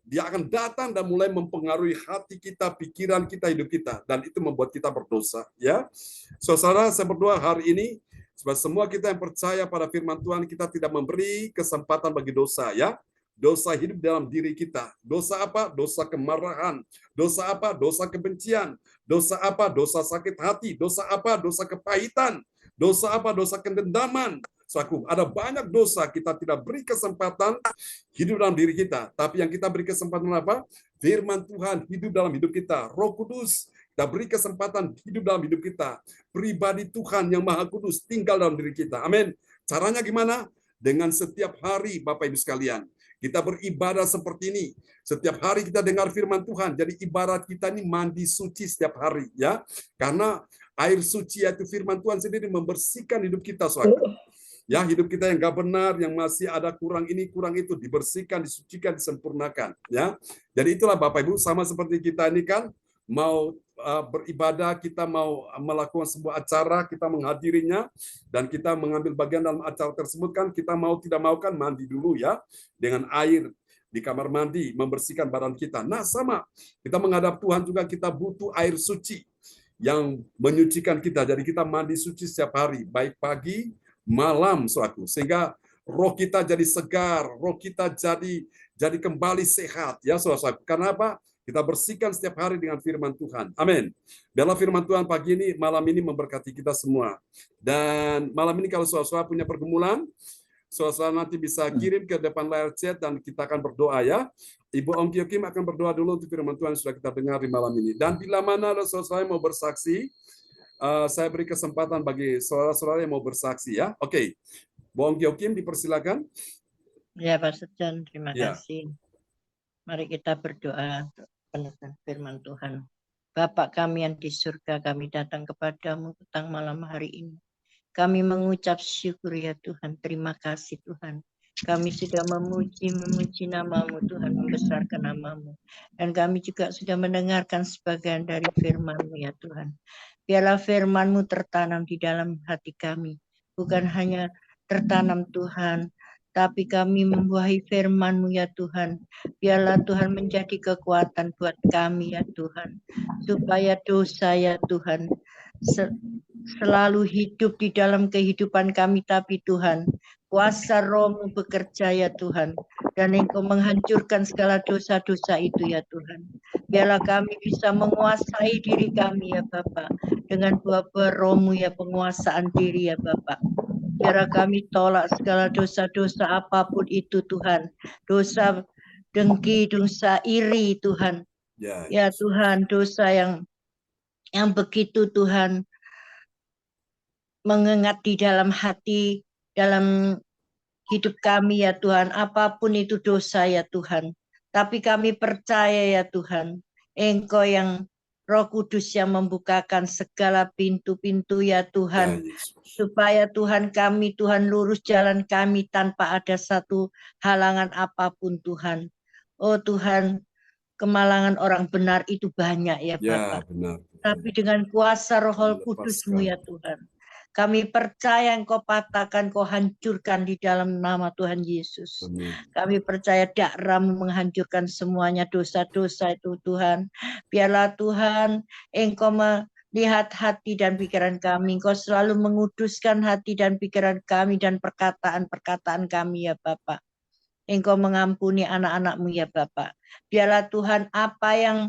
Dia akan datang dan mulai mempengaruhi hati kita, pikiran kita, hidup kita. Dan itu membuat kita berdosa. Ya, saudara, saya berdoa hari ini, supaya semua kita yang percaya pada firman Tuhan, kita tidak memberi kesempatan bagi dosa. Ya, dosa hidup dalam diri kita. Dosa apa? Dosa kemarahan. Dosa apa? Dosa kebencian. Dosa apa? Dosa sakit hati. Dosa apa? Dosa kepahitan. Dosa apa? Dosa kedendaman. Saku, ada banyak dosa kita tidak beri kesempatan hidup dalam diri kita. Tapi yang kita beri kesempatan apa? Firman Tuhan hidup dalam hidup kita. Roh Kudus kita beri kesempatan hidup dalam hidup kita. Pribadi Tuhan yang Maha Kudus tinggal dalam diri kita. Amin. Caranya gimana? Dengan setiap hari, Bapak Ibu sekalian, kita beribadah seperti ini. Setiap hari kita dengar firman Tuhan. Jadi ibarat kita ini mandi suci setiap hari, ya. Karena air suci yaitu firman Tuhan sendiri membersihkan hidup kita, saudara. Ya, hidup kita yang nggak benar, yang masih ada kurang ini, kurang itu, dibersihkan, disucikan, disempurnakan. Ya, jadi itulah Bapak Ibu, sama seperti kita ini kan mau beribadah, kita mau melakukan sebuah acara, kita menghadirinya, dan kita mengambil bagian dalam acara tersebut kan, kita mau tidak mau kan mandi dulu ya, dengan air di kamar mandi, membersihkan badan kita. Nah, sama, kita menghadap Tuhan juga kita butuh air suci yang menyucikan kita. Jadi kita mandi suci setiap hari, baik pagi, malam, suatu, sehingga roh kita jadi segar, roh kita jadi kembali sehat, ya saudara. Karena apa? Kita bersihkan setiap hari dengan firman Tuhan. Amin. Biarlah firman Tuhan pagi ini, malam ini memberkati kita semua. Dan malam ini kalau saudara punya pergumulan, saudara nanti bisa kirim ke depan layar chat dan kita akan berdoa ya. Ibu Ongkyo Kim akan berdoa dulu untuk firman Tuhan yang sudah kita dengar di malam ini. Dan bila mana ada saudara yang mau bersaksi, saya beri kesempatan bagi saudara-saudara yang mau bersaksi ya. Oke. Bu Ongkyo Kim dipersilakan. Ya, Pastor John, terima Ya. kasih. Mari kita berdoa untuk peneguhan firman Tuhan. Bapa kami yang di surga, kami datang kepadamu petang malam hari ini. Kami mengucap syukur ya Tuhan, terima kasih Tuhan. Kami sudah memuji namamu Tuhan, membesarkan namamu. Dan kami juga sudah mendengarkan sebagian dari firman-Mu ya Tuhan. Biarlah firman-Mu tertanam di dalam hati kami. Bukan hanya tertanam Tuhan, tapi kami membuahi firman-Mu ya Tuhan. Biarlah Tuhan menjadi kekuatan buat kami ya Tuhan, supaya dosa ya Tuhan selalu hidup di dalam kehidupan kami, tapi Tuhan, kuasa Roh-Mu bekerja ya Tuhan, dan Engkau menghancurkan segala dosa-dosa itu ya Tuhan. Biarlah kami bisa menguasai diri kami ya Bapa, dengan buah-buah Roh-Mu ya, penguasaan diri ya Bapa. Biarlah kami tolak segala dosa-dosa apapun itu Tuhan, dosa dengki, dosa iri Tuhan, Ya, ya Tuhan, dosa yang begitu Tuhan mengingat di dalam hati, dalam hidup kami ya Tuhan, apapun itu dosa ya Tuhan. Tapi kami percaya ya Tuhan, Engkau yang Roh Kudus yang membukakan segala pintu-pintu ya ya Tuhan, Yesus. supaya Tuhan kami, Tuhan lurus jalan kami tanpa ada satu halangan apapun Tuhan. Oh Tuhan, kemalangan orang benar itu banyak ya Ya, Bapak. benar. Tapi dengan kuasa Roh Lepaskan. Kudus-Mu ya Tuhan, kami percaya Engkau patahkan, Kau hancurkan di dalam nama Tuhan Yesus. Amin. Kami percaya darah-Mu menghancurkan semuanya dosa-dosa itu Tuhan. Biarlah Tuhan Engkau melihat hati dan pikiran kami. Engkau selalu menguduskan hati dan pikiran kami dan perkataan-perkataan kami ya Bapak. Engkau mengampuni anak-anak-Mu ya Bapak. Biarlah Tuhan apa yang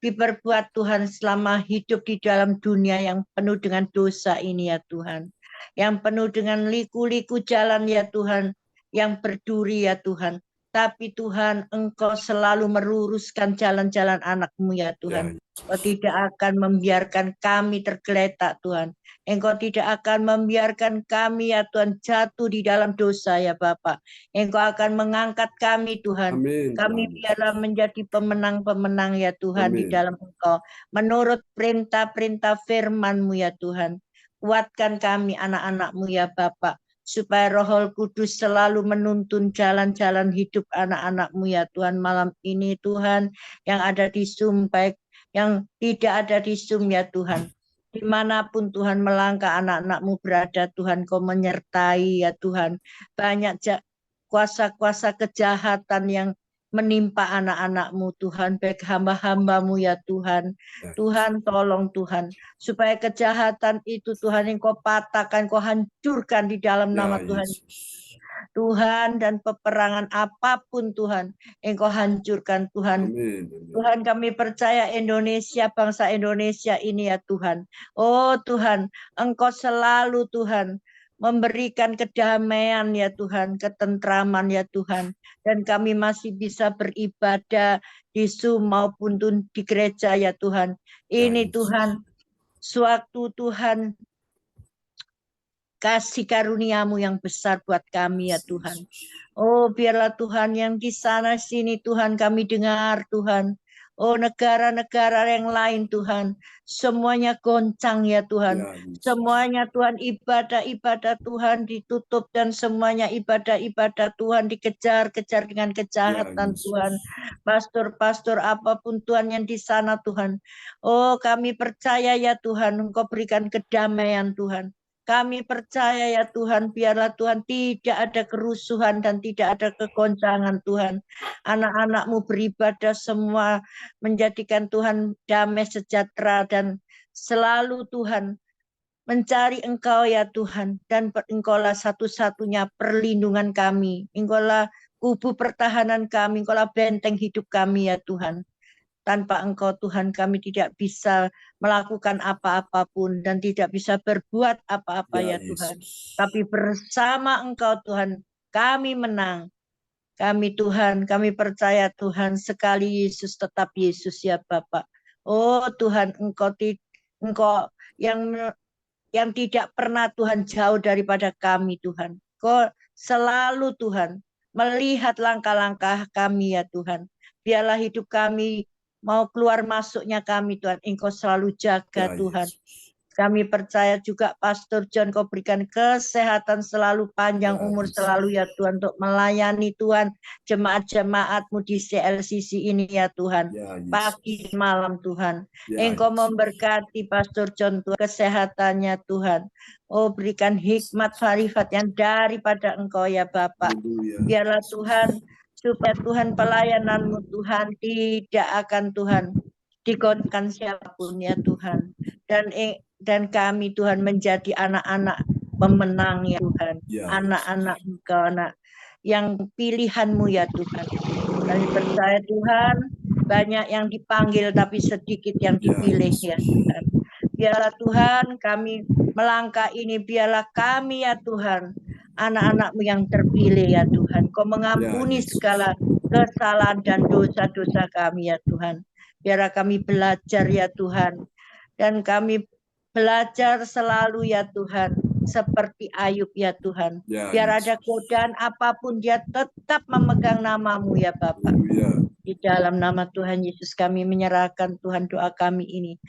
diperbuat Tuhan selama hidup di dalam dunia yang penuh dengan dosa ini ya Tuhan. Yang penuh dengan liku-liku jalan ya Tuhan. Yang berduri ya Tuhan. Tapi Tuhan Engkau selalu meluruskan jalan-jalan anak-Mu ya Tuhan. Engkau tidak akan membiarkan kami tergeletak Tuhan. Engkau tidak akan membiarkan kami ya Tuhan jatuh di dalam dosa ya Bapak. Engkau akan mengangkat kami Tuhan. Amin. Kami Tuhan biarlah Yesus. menjadi pemenang-pemenang ya Tuhan di Amin. dalam Engkau. Menurut perintah-perintah firman-Mu ya Tuhan. Kuatkan kami anak-anak-Mu ya Bapak. Supaya Roh Kudus selalu menuntun jalan-jalan hidup anak-anak-Mu ya Tuhan. Malam ini Tuhan yang ada di Zoom, baik yang tidak ada di Zoom ya Tuhan. Dimanapun Tuhan melangkah anak-anak-Mu berada Tuhan, Kau menyertai ya Tuhan. Banyak kuasa-kuasa kejahatan yang menimpa anak-anak-Mu Tuhan, baik hamba-hamba-Mu ya Tuhan. Ya. Tuhan tolong Tuhan, supaya kejahatan itu Tuhan yang Kau patahkan, Kau hancurkan di dalam Ya nama Tuhan. Yesus. Tuhan, dan peperangan apapun Tuhan, Engkau hancurkan Tuhan. Amin. Tuhan, kami percaya Indonesia, bangsa Indonesia ini ya Tuhan. Oh Tuhan, Engkau selalu Tuhan memberikan kedamaian ya Tuhan, ketentraman ya Tuhan. Dan kami masih bisa beribadah di Zoom maupun di gereja ya Tuhan. Ya Ini Yesus. Tuhan, suatu Tuhan kasih karunia-Mu yang besar buat kami ya Tuhan. Oh biarlah Tuhan yang di sana sini Tuhan kami dengar Tuhan. Oh negara-negara yang lain Tuhan. Semuanya goncang ya Tuhan. Ya Yesus. Semuanya Tuhan ibadah-ibadah Tuhan ditutup dan semuanya ibadah-ibadah Tuhan dikejar-kejar dengan kejahatan Ya, Tuhan. Pastor-pastor apapun Tuhan yang di sana Tuhan. Oh kami percaya ya Tuhan Engkau berikan kedamaian Tuhan. Kami percaya ya Tuhan, biarlah Tuhan tidak ada kerusuhan dan tidak ada kegoncangan Tuhan. Anak-anak-Mu beribadah semua menjadikan Tuhan damai sejahtera dan selalu Tuhan mencari Engkau ya Tuhan. Dan Engkaulah satu-satunya perlindungan kami. Engkaulah kubu pertahanan kami, Engkaulah benteng hidup kami ya Tuhan. Tanpa Engkau Tuhan kami tidak bisa melakukan apa-apapun dan tidak bisa berbuat apa-apa ya Tuhan. Tapi bersama Engkau Tuhan kami menang. Kami Tuhan, kami percaya Tuhan sekali Yesus tetap Yesus ya Bapak. Oh Tuhan, Engkau yang tidak pernah Tuhan jauh daripada kami Tuhan. Engkau selalu Tuhan melihat langkah-langkah kami ya Tuhan. Biarlah hidup kami mau keluar masuknya kami Tuhan, Engkau selalu jaga Ya Tuhan. Yesus. Kami percaya juga Pastor John, Kau berikan kesehatan selalu, panjang umur selalu ya Tuhan, untuk melayani Tuhan jemaat-jemaat-Mu di CLCC ini ya Tuhan. Ya, Yesus. Pagi malam Tuhan, Ya, Engkau Yesus. memberkati Pastor John Tuhan, kesehatannya Tuhan. Oh, berikan hikmat marifat yang daripada Engkau ya Bapak. Haleluya. Biarlah Tuhan, supaya Tuhan pelayanan-Mu Tuhan tidak akan Tuhan digodakan siapapun ya Tuhan. Dan kami Tuhan menjadi anak-anak pemenang ya Tuhan. Ya, Anak-anak Engkau, anak yang pilihan-Mu ya Tuhan. Kami percaya Tuhan, banyak yang dipanggil tapi sedikit yang dipilih ya Tuhan. Biarlah Tuhan kami melangkah ini, biarlah kami ya Tuhan, anak-anak-Mu yang terpilih ya Tuhan. Kau mengampuni Yesus. segala kesalahan dan dosa-dosa kami ya Tuhan. Biarlah kami belajar ya Tuhan. Dan kami belajar selalu ya Tuhan, seperti Ayub ya Tuhan. Ya, Biar Yesus. ada godaan apapun, dia tetap memegang nama-Mu ya Bapak. Haleluya. Di dalam nama Tuhan Yesus kami menyerahkan Tuhan doa kami ini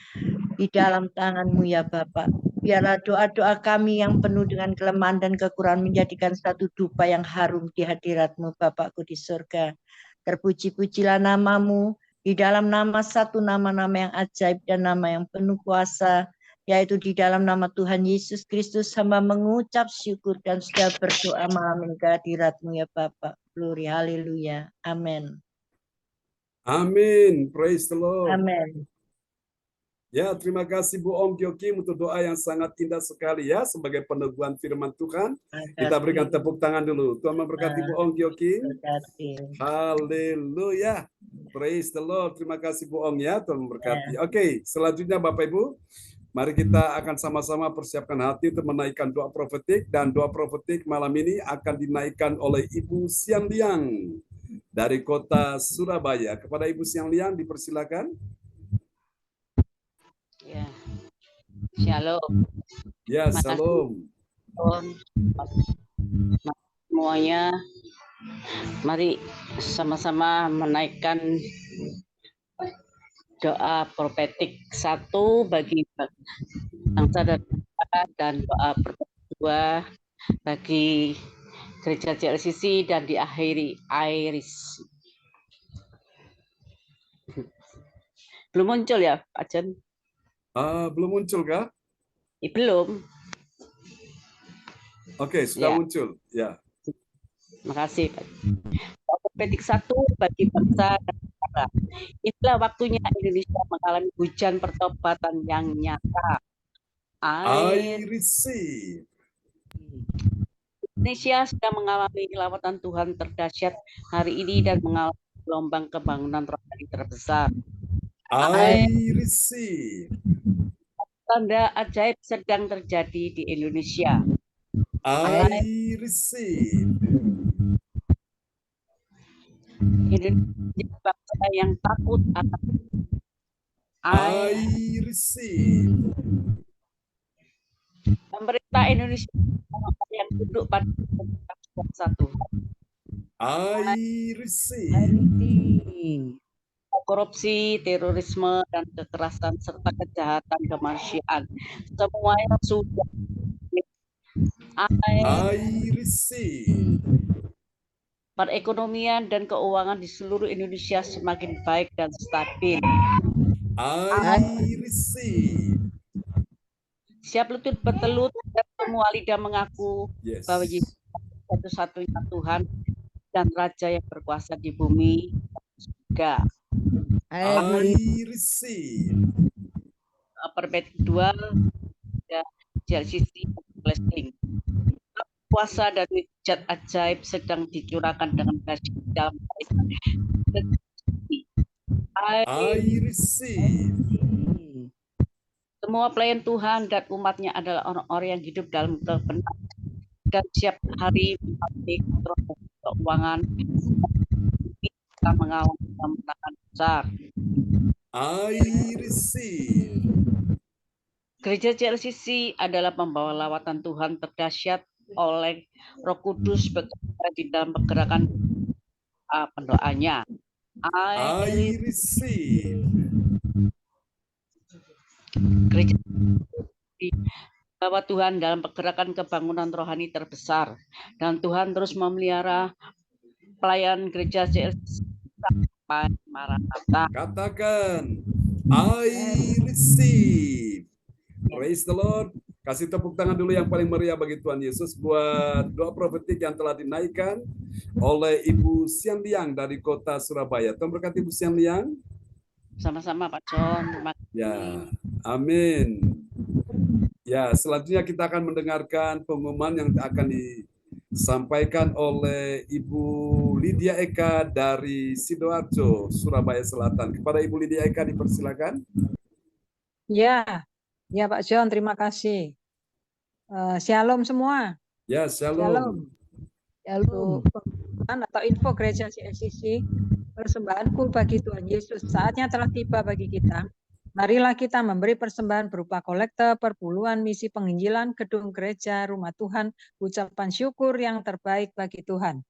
di dalam tangan-Mu ya Bapak. Biarlah doa-doa kami yang penuh dengan kelemahan dan kekurangan menjadikan satu dupa yang harum di hadirat-Mu Bapakku di surga. Terpuji-pujilah nama-Mu di dalam nama satu nama-nama yang ajaib dan nama yang penuh kuasa, yaitu di dalam nama Tuhan Yesus Kristus hamba mengucap syukur dan sudah berdoa malam ini ke hadirat-Mu ya Bapak. Glory, haleluya. Amin. Amin. Praise the Lord. Amin. Ya, terima kasih Bu Om Gyokim untuk doa yang sangat indah sekali ya sebagai peneguhan firman Tuhan. Kita berikan tepuk tangan dulu. Tuhan memberkati Bu Om Gyokim. Haleluya. Praise the Lord. Terima kasih Bu Om ya, Tuhan memberkati. Oke, selanjutnya Bapak Ibu, mari kita akan sama-sama persiapkan hati untuk menaikkan doa profetik, dan doa profetik malam ini akan dinaikkan oleh Ibu Siang Liang dari kota Surabaya. Kepada Ibu Siang Liang dipersilakan. Ya, shalom. Ya, shalom. Semuanya, mari sama-sama menaikkan doa profetik 1 bagi bangsa dan negara, dan doa profetik 2 bagi gereja CLCC, dan diakhiri Iris. Belum muncul ya, Pak Jen? Belum muncul kah? Belum. Oke, sudah Ya. muncul. Ya. Makasih, Pak. Profetik 1 bagi bangsa dan negara. Itulah waktunya Indonesia mengalami hujan pertobatan yang nyata. I receive. Indonesia sedang mengalami lawatan Tuhan terdahsyat hari ini dan mengalami gelombang kebangunan rohani terbesar. I receive. Tanda ajaib sedang terjadi di Indonesia. I receive. Indonesia bangsa yang takut akan I receive. pemerintah Indonesia yang duduk pada satu. I receive. Korupsi, terorisme, dan kekerasan serta kejahatan kemanusiaan. Semua yang sudah I receive. perekonomian dan keuangan di seluruh Indonesia semakin baik dan stabil. I receive. Siap lutut bertelut dan semua lidah mengaku bahwa Yesus satu-satunya Tuhan dan Raja yang berkuasa di bumi juga. I receive. Profetik 2 ya, CLCC blessing. Kuasa dan mujizat ajaib sedang dicurahkan dengan dahsyat dalam I receive. Semua pelayan Tuhan dan umatnya adalah orang-orang yang hidup dalam kebenaran dan siap hari mengalami kontrol keuangan kita mengalami kemenangan besar. I receive. Gereja CLCC adalah pembawa lawatan Tuhan terdahsyat oleh Roh Kudus bekerja di dalam pergerakan pendoanya. I receive. Gereja bahwa Tuhan dalam pergerakan kebangunan rohani terbesar, dan Tuhan terus memelihara pelayan gereja CLCC sampai Maranatha. Katakan, I receive. Praise the Lord. Kasih tepuk tangan dulu yang paling meriah bagi Tuhan Yesus buat doa profetik yang telah dinaikkan oleh Ibu Sian Liang dari kota Surabaya. Tuhan berkati Ibu Sian Liang. Sama-sama Pak John. Terima kasih. Ya, amin. Ya, selanjutnya kita akan mendengarkan pengumuman yang akan disampaikan oleh Ibu Lydia Eka dari Sidoarjo, Surabaya Selatan. Kepada Ibu Lydia Eka dipersilakan. Ya, ya Pak John, terima kasih. Shalom semua. Ya, shalom. Shalom. Pengumuman atau info gereja CLCC, persembahanku bagi Tuhan Yesus saatnya telah tiba bagi kita. Marilah kita memberi persembahan berupa kolekte, perpuluhan, misi penginjilan, gedung gereja, rumah Tuhan, ucapan syukur yang terbaik bagi Tuhan.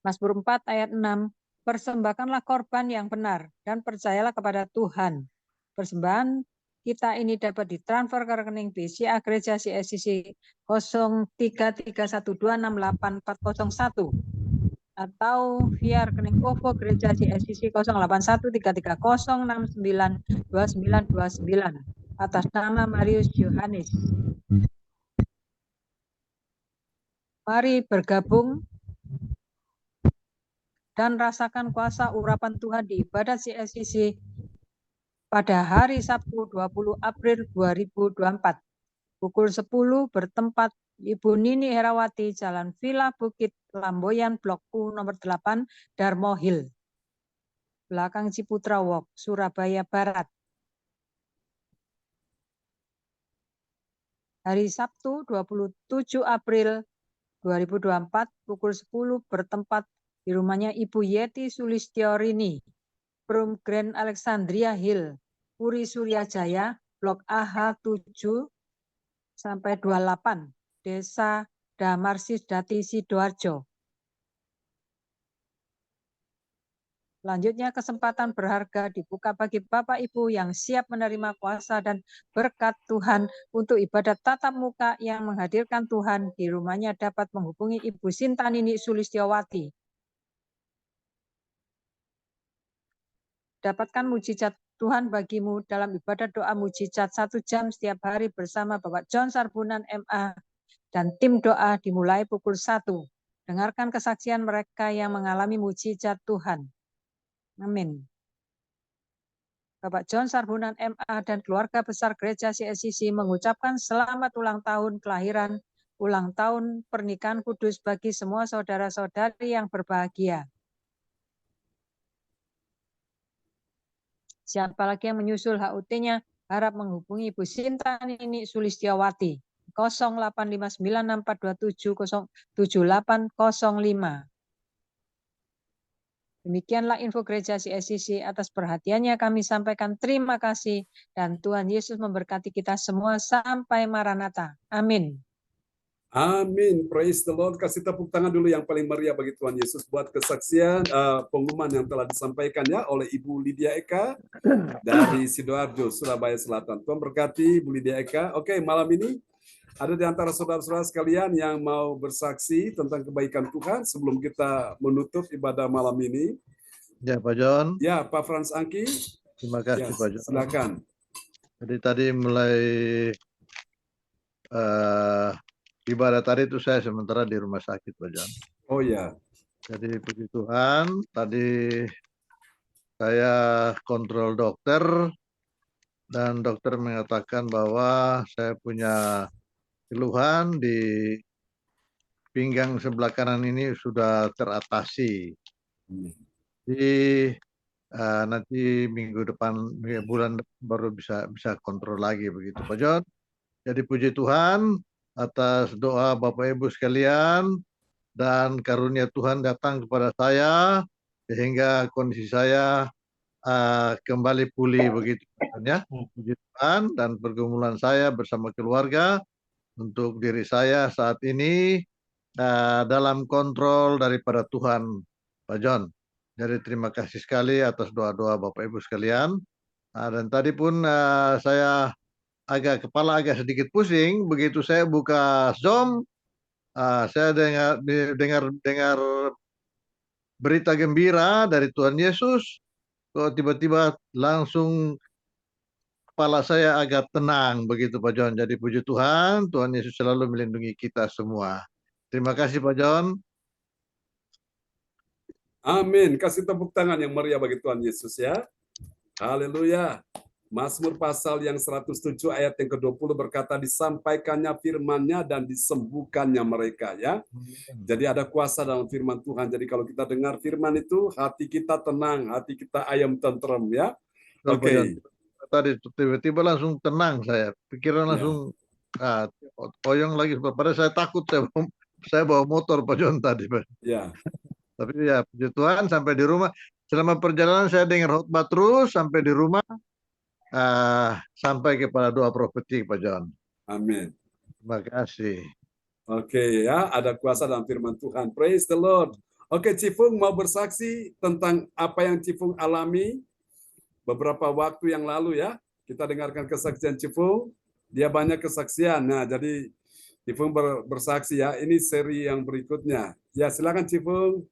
Mazmur 4 ayat 6, persembahkanlah korban yang benar dan percayalah kepada Tuhan. Persembahan kita ini dapat ditransfer ke rekening BCA Gereja CLCC 0331268401 atau via rekening OVO Gereja CLCC 081330692929 atas nama Marius Yohanes. Mari bergabung dan rasakan kuasa urapan Tuhan di ibadat CLCC pada hari Sabtu 20 April 2024. Pukul 10 bertempat Ibu Nini Herawati, Jalan Villa Bukit Lamboyan, Blok U nomor 8, Darmo Hill, belakang Ciputra Walk, Surabaya Barat. Hari Sabtu 27 April 2024, pukul 10 bertempat di rumahnya Ibu Yeti Sulistiorini, Prum Grand Alexandria Hill, Puri Suryajaya, Blok AH 7 sampai 28, Desa Damarsis Dati Sidoarjo. Selanjutnya kesempatan berharga dibuka bagi Bapak Ibu yang siap menerima kuasa dan berkat Tuhan untuk ibadat tatap muka yang menghadirkan Tuhan di rumahnya dapat menghubungi Ibu Sintanini Sulistiowati. Dapatkan mujizat Tuhan bagimu dalam ibadat doa mujizat 1 jam setiap hari bersama Bapak John Sarbunan MA dan tim doa dimulai pukul 1. Dengarkan kesaksian mereka yang mengalami mujizat Tuhan. Amin. Bapak John Sarbunan MA dan keluarga besar Gereja CLCC mengucapkan selamat ulang tahun kelahiran, ulang tahun pernikahan kudus bagi semua saudara-saudari yang berbahagia. Siapa lagi yang menyusul HUT-nya, harap menghubungi Ibu Sintanini Sulistiowati 085964277805. Demikianlah info gereja CLCC. Atas perhatiannya kami sampaikan terima kasih dan Tuhan Yesus memberkati kita semua sampai Maranatha. Amin. Amin. Praise the Lord. Kasih tepuk tangan dulu yang paling meriah bagi Tuhan Yesus buat kesaksian pengumuman yang telah disampaikan ya oleh Ibu Lydia Eka dari Sidoarjo, Surabaya Selatan. Tuhan berkati Ibu Lydia Eka. Oke, malam ini ada di antara saudara-saudara sekalian yang mau bersaksi tentang kebaikan Tuhan sebelum kita menutup ibadah malam ini. Ya, Pak John. Ya, Pak Frans Angki. Terima kasih, Ya, Pak John. silakan. Jadi tadi mulai ibadah tadi itu saya sementara di rumah sakit, Pak John. Oh ya. Jadi puji Tuhan, tadi saya kontrol dokter dan dokter mengatakan bahwa saya punya keluhan di pinggang sebelah kanan ini sudah teratasi. Jadi nanti minggu depan, bulan baru bisa kontrol lagi begitu, Pak John. Jadi puji Tuhan atas doa Bapak Ibu sekalian dan karunia Tuhan datang kepada saya sehingga kondisi saya kembali pulih begitu ya. Puji Tuhan dan pergumulan saya bersama keluarga untuk diri saya saat ini dalam kontrol daripada Tuhan, Pak John. Jadi terima kasih sekali atas doa-doa Bapak Ibu sekalian. Nah, dan tadi pun saya kepala agak sedikit pusing begitu saya buka Zoom. Saya dengar berita gembira dari Tuhan Yesus. Kok tiba-tiba langsung kepala saya agak tenang begitu Pak John. Jadi puji Tuhan, Tuhan Yesus selalu melindungi kita semua. Terima kasih Pak John. Amin. Kasih tepuk tangan yang meriah bagi Tuhan Yesus ya. Haleluya. Mazmur pasal yang 107 ayat yang ke-20 berkata, disampaikannya firman-Nya dan disembuhkannya mereka ya. Jadi ada kuasa dalam firman Tuhan. Jadi kalau kita dengar firman itu, hati kita tenang, hati kita ayam tentrem ya. Oke. Tadi tiba-tiba langsung tenang saya. Pikiran langsung oyong lagi. Padahal saya takut saya bawa motor Pak John tadi. Ya. Tapi ya puji Tuhan sampai di rumah. Selama perjalanan saya dengar khotbah terus sampai di rumah. Sampai kepada doa profetik Pak John. Amin. Terima kasih. Oke ya, ada kuasa dalam firman Tuhan. Praise the Lord. Oke, Cifung mau bersaksi tentang apa yang Cifung alami beberapa waktu yang lalu ya. Kita dengarkan kesaksian Cifung. Dia banyak kesaksian. Nah, jadi Cifung bersaksi ya. Ini seri yang berikutnya. Ya, silakan Cifung.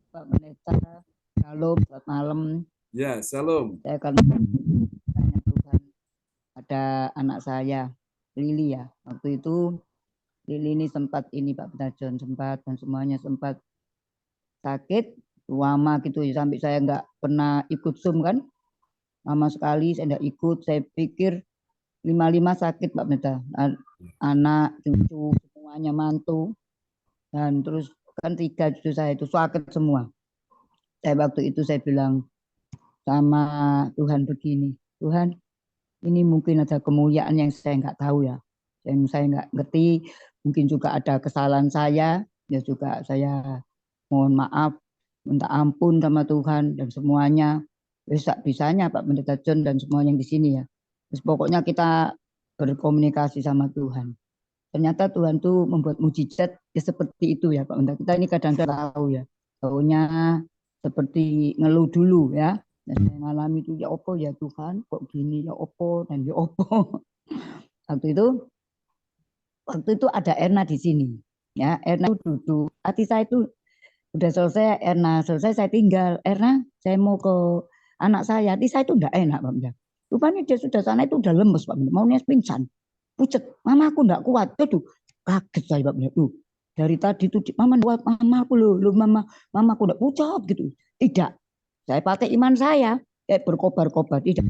Pak Pendeta, shalom, selamat malam. Ya, shalom. Saya akan tanya Tuhan, ada anak saya, Lili ya. Waktu itu Lili ini sempat Pak Pendeta sempat dan semuanya sempat sakit lama gitu ya, sampai saya nggak pernah ikut Zoom kan. Lama sekali saya nggak ikut, saya pikir 5 sakit Pak Pendeta. Anak, cucu, semuanya mantu. Dan terus kan 3 cucu saya itu sakit semua. Waktu itu saya bilang sama Tuhan begini, Tuhan ini mungkin ada kemuliaan yang saya nggak tahu ya, yang saya nggak ngerti, mungkin juga ada kesalahan saya, ya juga saya mohon maaf, minta ampun sama Tuhan dan semuanya, bisanya Pak Pendeta John dan semua yang di sini ya. Terus pokoknya kita berkomunikasi sama Tuhan. Ternyata Tuhan tuh membuat mujizat ya seperti itu ya Pak Pendeta. Kita ini kadang-kadang tahu ya, tahunya seperti ngeluh dulu ya. Dan saya mengalami itu ya opo ya Tuhan kok gini ya opo dan ya opo. Waktu itu ada Erna di sini ya. Erna duduk, hati saya itu udah selesai, Erna selesai saya tinggal. Erna saya mau ke anak saya, hati saya itu udah enak Pak Pendeta. Rupanya dia sudah sana itu udah lemes Pak Pendeta, maunya pingsan, pucet. Mama aku enggak kuat. Aduh, kaget saya Pak Pendeta. Dari tadi tuh mama kuat, mama aku loh mama aku enggak pucat gitu. Tidak. Saya pakai iman saya, berkobar-kobar, tidak.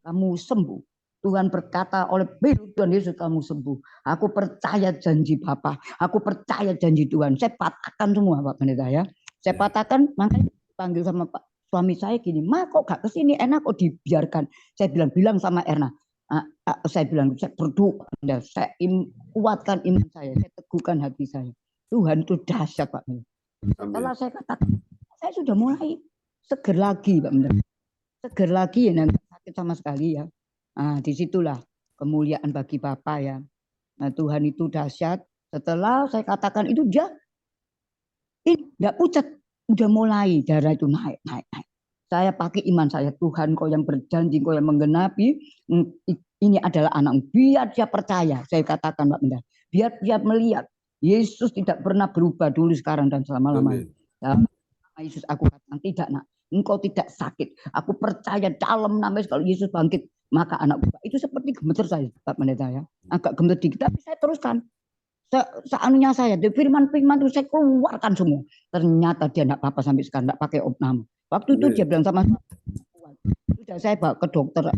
Kamu sembuh. Tuhan berkata oleh Tuhan Yesus kamu sembuh. Aku percaya janji Bapa. Aku percaya janji Tuhan. Saya patahkan semua Pak Pendeta ya. Saya patahkan, makanya panggil sama Pak suami saya gini, Ma kok gak kesini, enak kok dibiarkan. Saya bilang sama Erna. Saya bilang, saya berdoa, saya kuatkan iman saya teguhkan hati saya. Tuhan itu dahsyat Pak Pendeta. Setelah saya katakan, saya sudah mulai seger lagi Pak Pendeta. Seger lagi ya, enggak sakit sama sekali ya. Disitulah kemuliaan bagi Bapa ya. Nah, Tuhan itu dahsyat. Setelah saya katakan itu dia enggak pucat, udah mulai darah itu naik. Saya pakai iman saya, Tuhan kau yang berjanji, kau yang menggenapi, ini adalah anakmu. Biar dia percaya, saya katakan Pak Pendeta. Biar dia melihat Yesus tidak pernah berubah dulu, sekarang dan selama-lamanya. Dalam nama Yesus aku katakan tidak nak. Engkau tidak sakit. Aku percaya dalam nama Yesus kalau Yesus bangkit, maka anak berubah. Itu seperti gemeter saya Pak Pendeta ya. Agak gemeter dikit, tapi saya teruskan. Seanunya saya, firman-firman itu saya keluarkan semua. Ternyata dia enggak apa-apa sampai sekarang, enggak pakai opname. Waktu itu dia bilang sama sudah saya bawa ke dokter.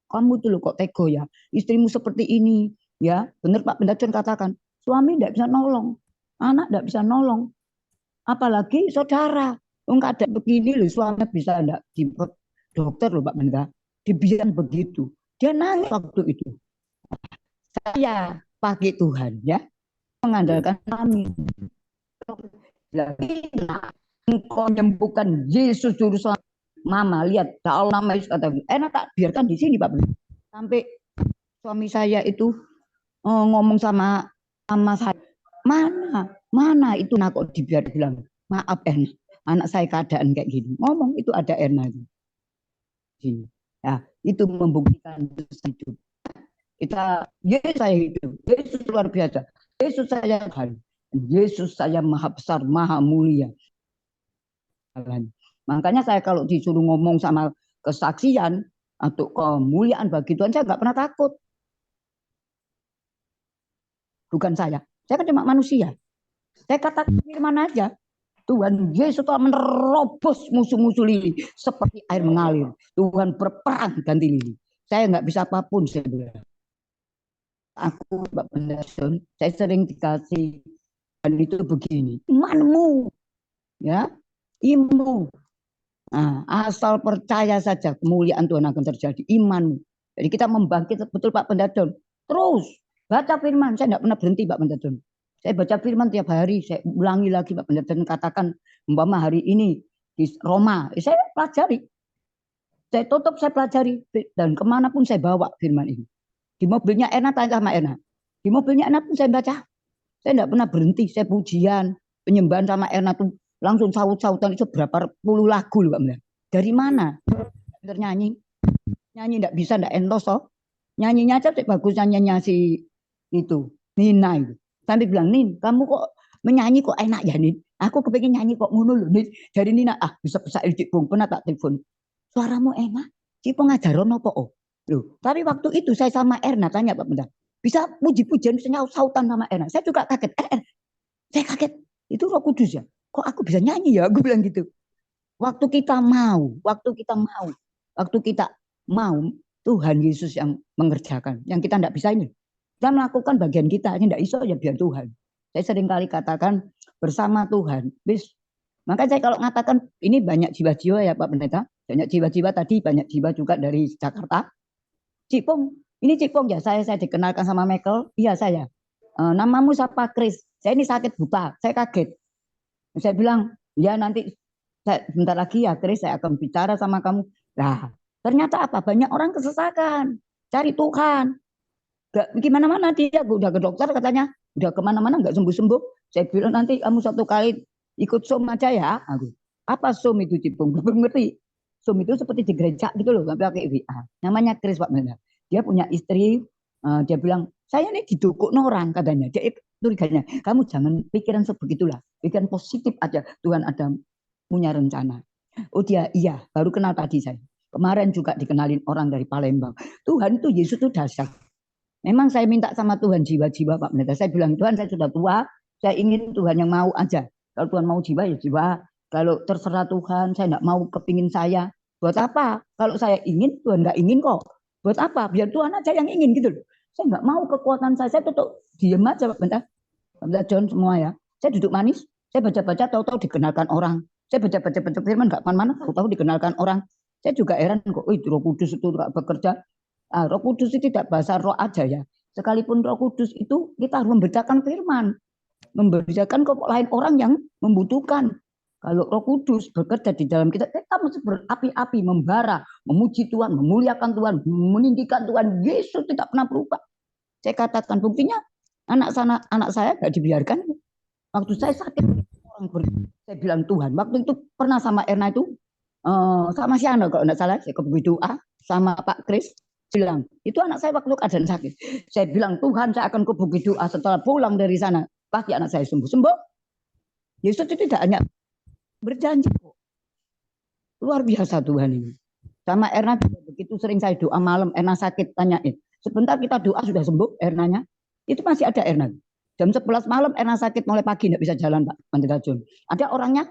Kamu tuh kok tego ya, istrimu seperti ini ya. Benar Pak Pendeta John katakan, suami enggak bisa nolong, anak enggak bisa nolong, apalagi saudara. Enggak ada begini loh, suami bisa enggak di dokter loh Pak Pendeta, dibiarkan begitu. Dia nangis waktu itu. Saya pakai Tuhan ya, mengandalkan kami. Engkau menyembuhkan Yesus juru selamat. Mama lihat dalam nama Yesus kata enak tak biarkan di sini Pak. Sampai suami saya itu ngomong sama saya, mana itu nak kok dibiar, bilang maaf anak saya keadaan kayak gini. Ngomong itu ada Erna itu. Sini. Ya, itu membuktikan Yesus hidup. Kita, Yesus saya hidup, Yesus luar biasa, Yesus saya Tuhan, Yesus saya maha besar, maha mulia. Makanya saya kalau disuruh ngomong sama kesaksian atau kemuliaan bagi Tuhan, saya nggak pernah takut. Bukan saya kan cuma manusia. Saya katakan firman aja. Tuhan Yesus telah menerobos musuh-musuh Lili seperti air mengalir. Tuhan berperang ganti Lili. Saya nggak bisa apapun sebenarnya. Aku Mbak Pendeta, saya sering dikasih dan itu begini. Imanmu, ya, imanmu. Nah, asal percaya saja kemuliaan Tuhan akan terjadi. Imanmu. Jadi kita membangkit betul Pak Pendeta. Terus baca firman. Saya tidak pernah berhenti Pak Pendeta. Saya baca firman tiap hari, saya ulangi lagi Pak Pendeta, katakan umpama hari ini di Roma, saya pelajari. Saya tutup, saya pelajari. Dan kemanapun saya bawa firman ini. Di mobilnya Erna, tanya sama Erna. Di mobilnya Erna pun saya baca. Saya tidak pernah berhenti, saya pujian, penyembahan sama Erna tuh langsung saut-sautan itu berapa puluh lagu loh Pak Pendeta. Dari mana? Nyanyi tidak bisa, tidak entos toh. Nyanyinya aja bagus nyanyinya si itu, Nina itu. Sampai bilang, Nin, kamu kok menyanyi kok enak ya, Nin? Aku kepengen nyanyi kok ngono loh, Nin. Dari Nina, bisa-bisa Cipung, pernah tak telepon. Suaramu enak, Cipung ngajaron apa? Oh. Loh, tapi waktu itu saya sama Erna, tanya Pak Pendeta, bisa puji-pujian, bisa nyaut-sautan sama Erna. Saya juga kaget, saya kaget, itu Roh Kudus ya? Kok aku bisa nyanyi ya? Aku bilang gitu. Waktu kita mau, Tuhan Yesus yang mengerjakan. Yang kita tidak bisa ini. Kita melakukan bagian kita, ini tidak iso ya biar Tuhan. Saya sering kali katakan bersama Tuhan. Maka saya kalau mengatakan ini banyak jiwa-jiwa ya Pak Pendeta, banyak jiwa-jiwa tadi, banyak jiwa juga dari Jakarta. Cipung, ini Cipung ya, saya dikenalkan sama Michael, iya saya. Namamu siapa Chris? Saya ini sakit buta, saya kaget. Saya bilang, ya nanti bentar lagi ya Chris, saya akan bicara sama kamu. Nah, ternyata apa? Banyak orang kesesakan, cari Tuhan. Gak gimana-mana dia udah ke dokter katanya udah kemana-mana nggak sembuh-sembuh. Saya bilang nanti kamu satu kali ikut som aja ya. Aku apa som itu Cipung? Belum ngerti. Som itu seperti di gereja gitu loh, sampai pakai VA. Namanya Chris Pak Pendeta. Dia punya istri, dia bilang saya ini didukung orang katanya. Dia curiganya kamu jangan pikiran sebegitulah, pikiran positif aja. Tuhan ada punya rencana. Oh dia iya baru kenal tadi saya. Kemarin juga dikenalin orang dari Palembang. Tuhan itu Yesus itu dahsyat. Memang saya minta sama Tuhan jiwa-jiwa Pak Pendeta. Saya bilang Tuhan saya sudah tua, saya ingin Tuhan yang mau aja. Kalau Tuhan mau jiwa ya jiwa. Kalau terserah Tuhan, saya tidak mau kepingin saya. Buat apa? Kalau saya ingin, Tuhan nggak ingin kok. Buat apa? Biar Tuhan aja yang ingin gitu loh. Saya nggak mau kekuatan saya tutup diem aja Pak Pendeta. Pak Pendeta John semua ya. Saya duduk manis, saya baca-baca tahu-tahu dikenalkan orang. Saya baca-baca firman nggak kemana-mana, tahu-tahu dikenalkan orang. Saya juga heran kok, Roh Kudus itu nggak bekerja. Roh Kudus itu tidak bahasa roh aja ya. Sekalipun Roh Kudus itu kita harus membedakan firman. Membedakan kok lain orang yang membutuhkan. Kalau Roh Kudus bekerja di dalam kita mesti berapi-api, membara, memuji Tuhan, memuliakan Tuhan, meninggikan Tuhan. Yesus tidak pernah berubah. Saya katakan buktinya anak saya nggak dibiarkan. Waktu saya sakit, saya bilang Tuhan. Waktu itu pernah sama Erna itu, sama si Ana kalau nggak salah, saya kebetulan doa sama Pak Chris. Bilang, itu anak saya waktu keadaan sakit. Saya bilang, Tuhan saya akan ke bukit doa setelah pulang dari sana. Pasti anak saya sembuh. Yesus itu tidak hanya berjanji. Luar biasa Tuhan ini. Sama Erna begitu sering saya doa malam, Erna sakit, tanyain. Sebentar kita doa sudah sembuh Ernanya. Itu masih ada Erna. Jam 11 malam Erna sakit, mulai pagi tidak bisa jalan Pak Pendeta John. Ada orangnya,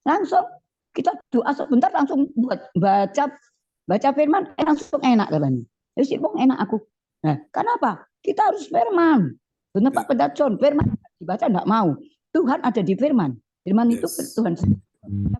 langsung kita doa sebentar langsung buat baca firman, langsung enak katanya. Jadi enak aku. Nah, kenapa? Kita harus firman. Benar Pak Pendeta John, firman dibaca enggak mau. Tuhan ada di firman. Firman itu Tuhan.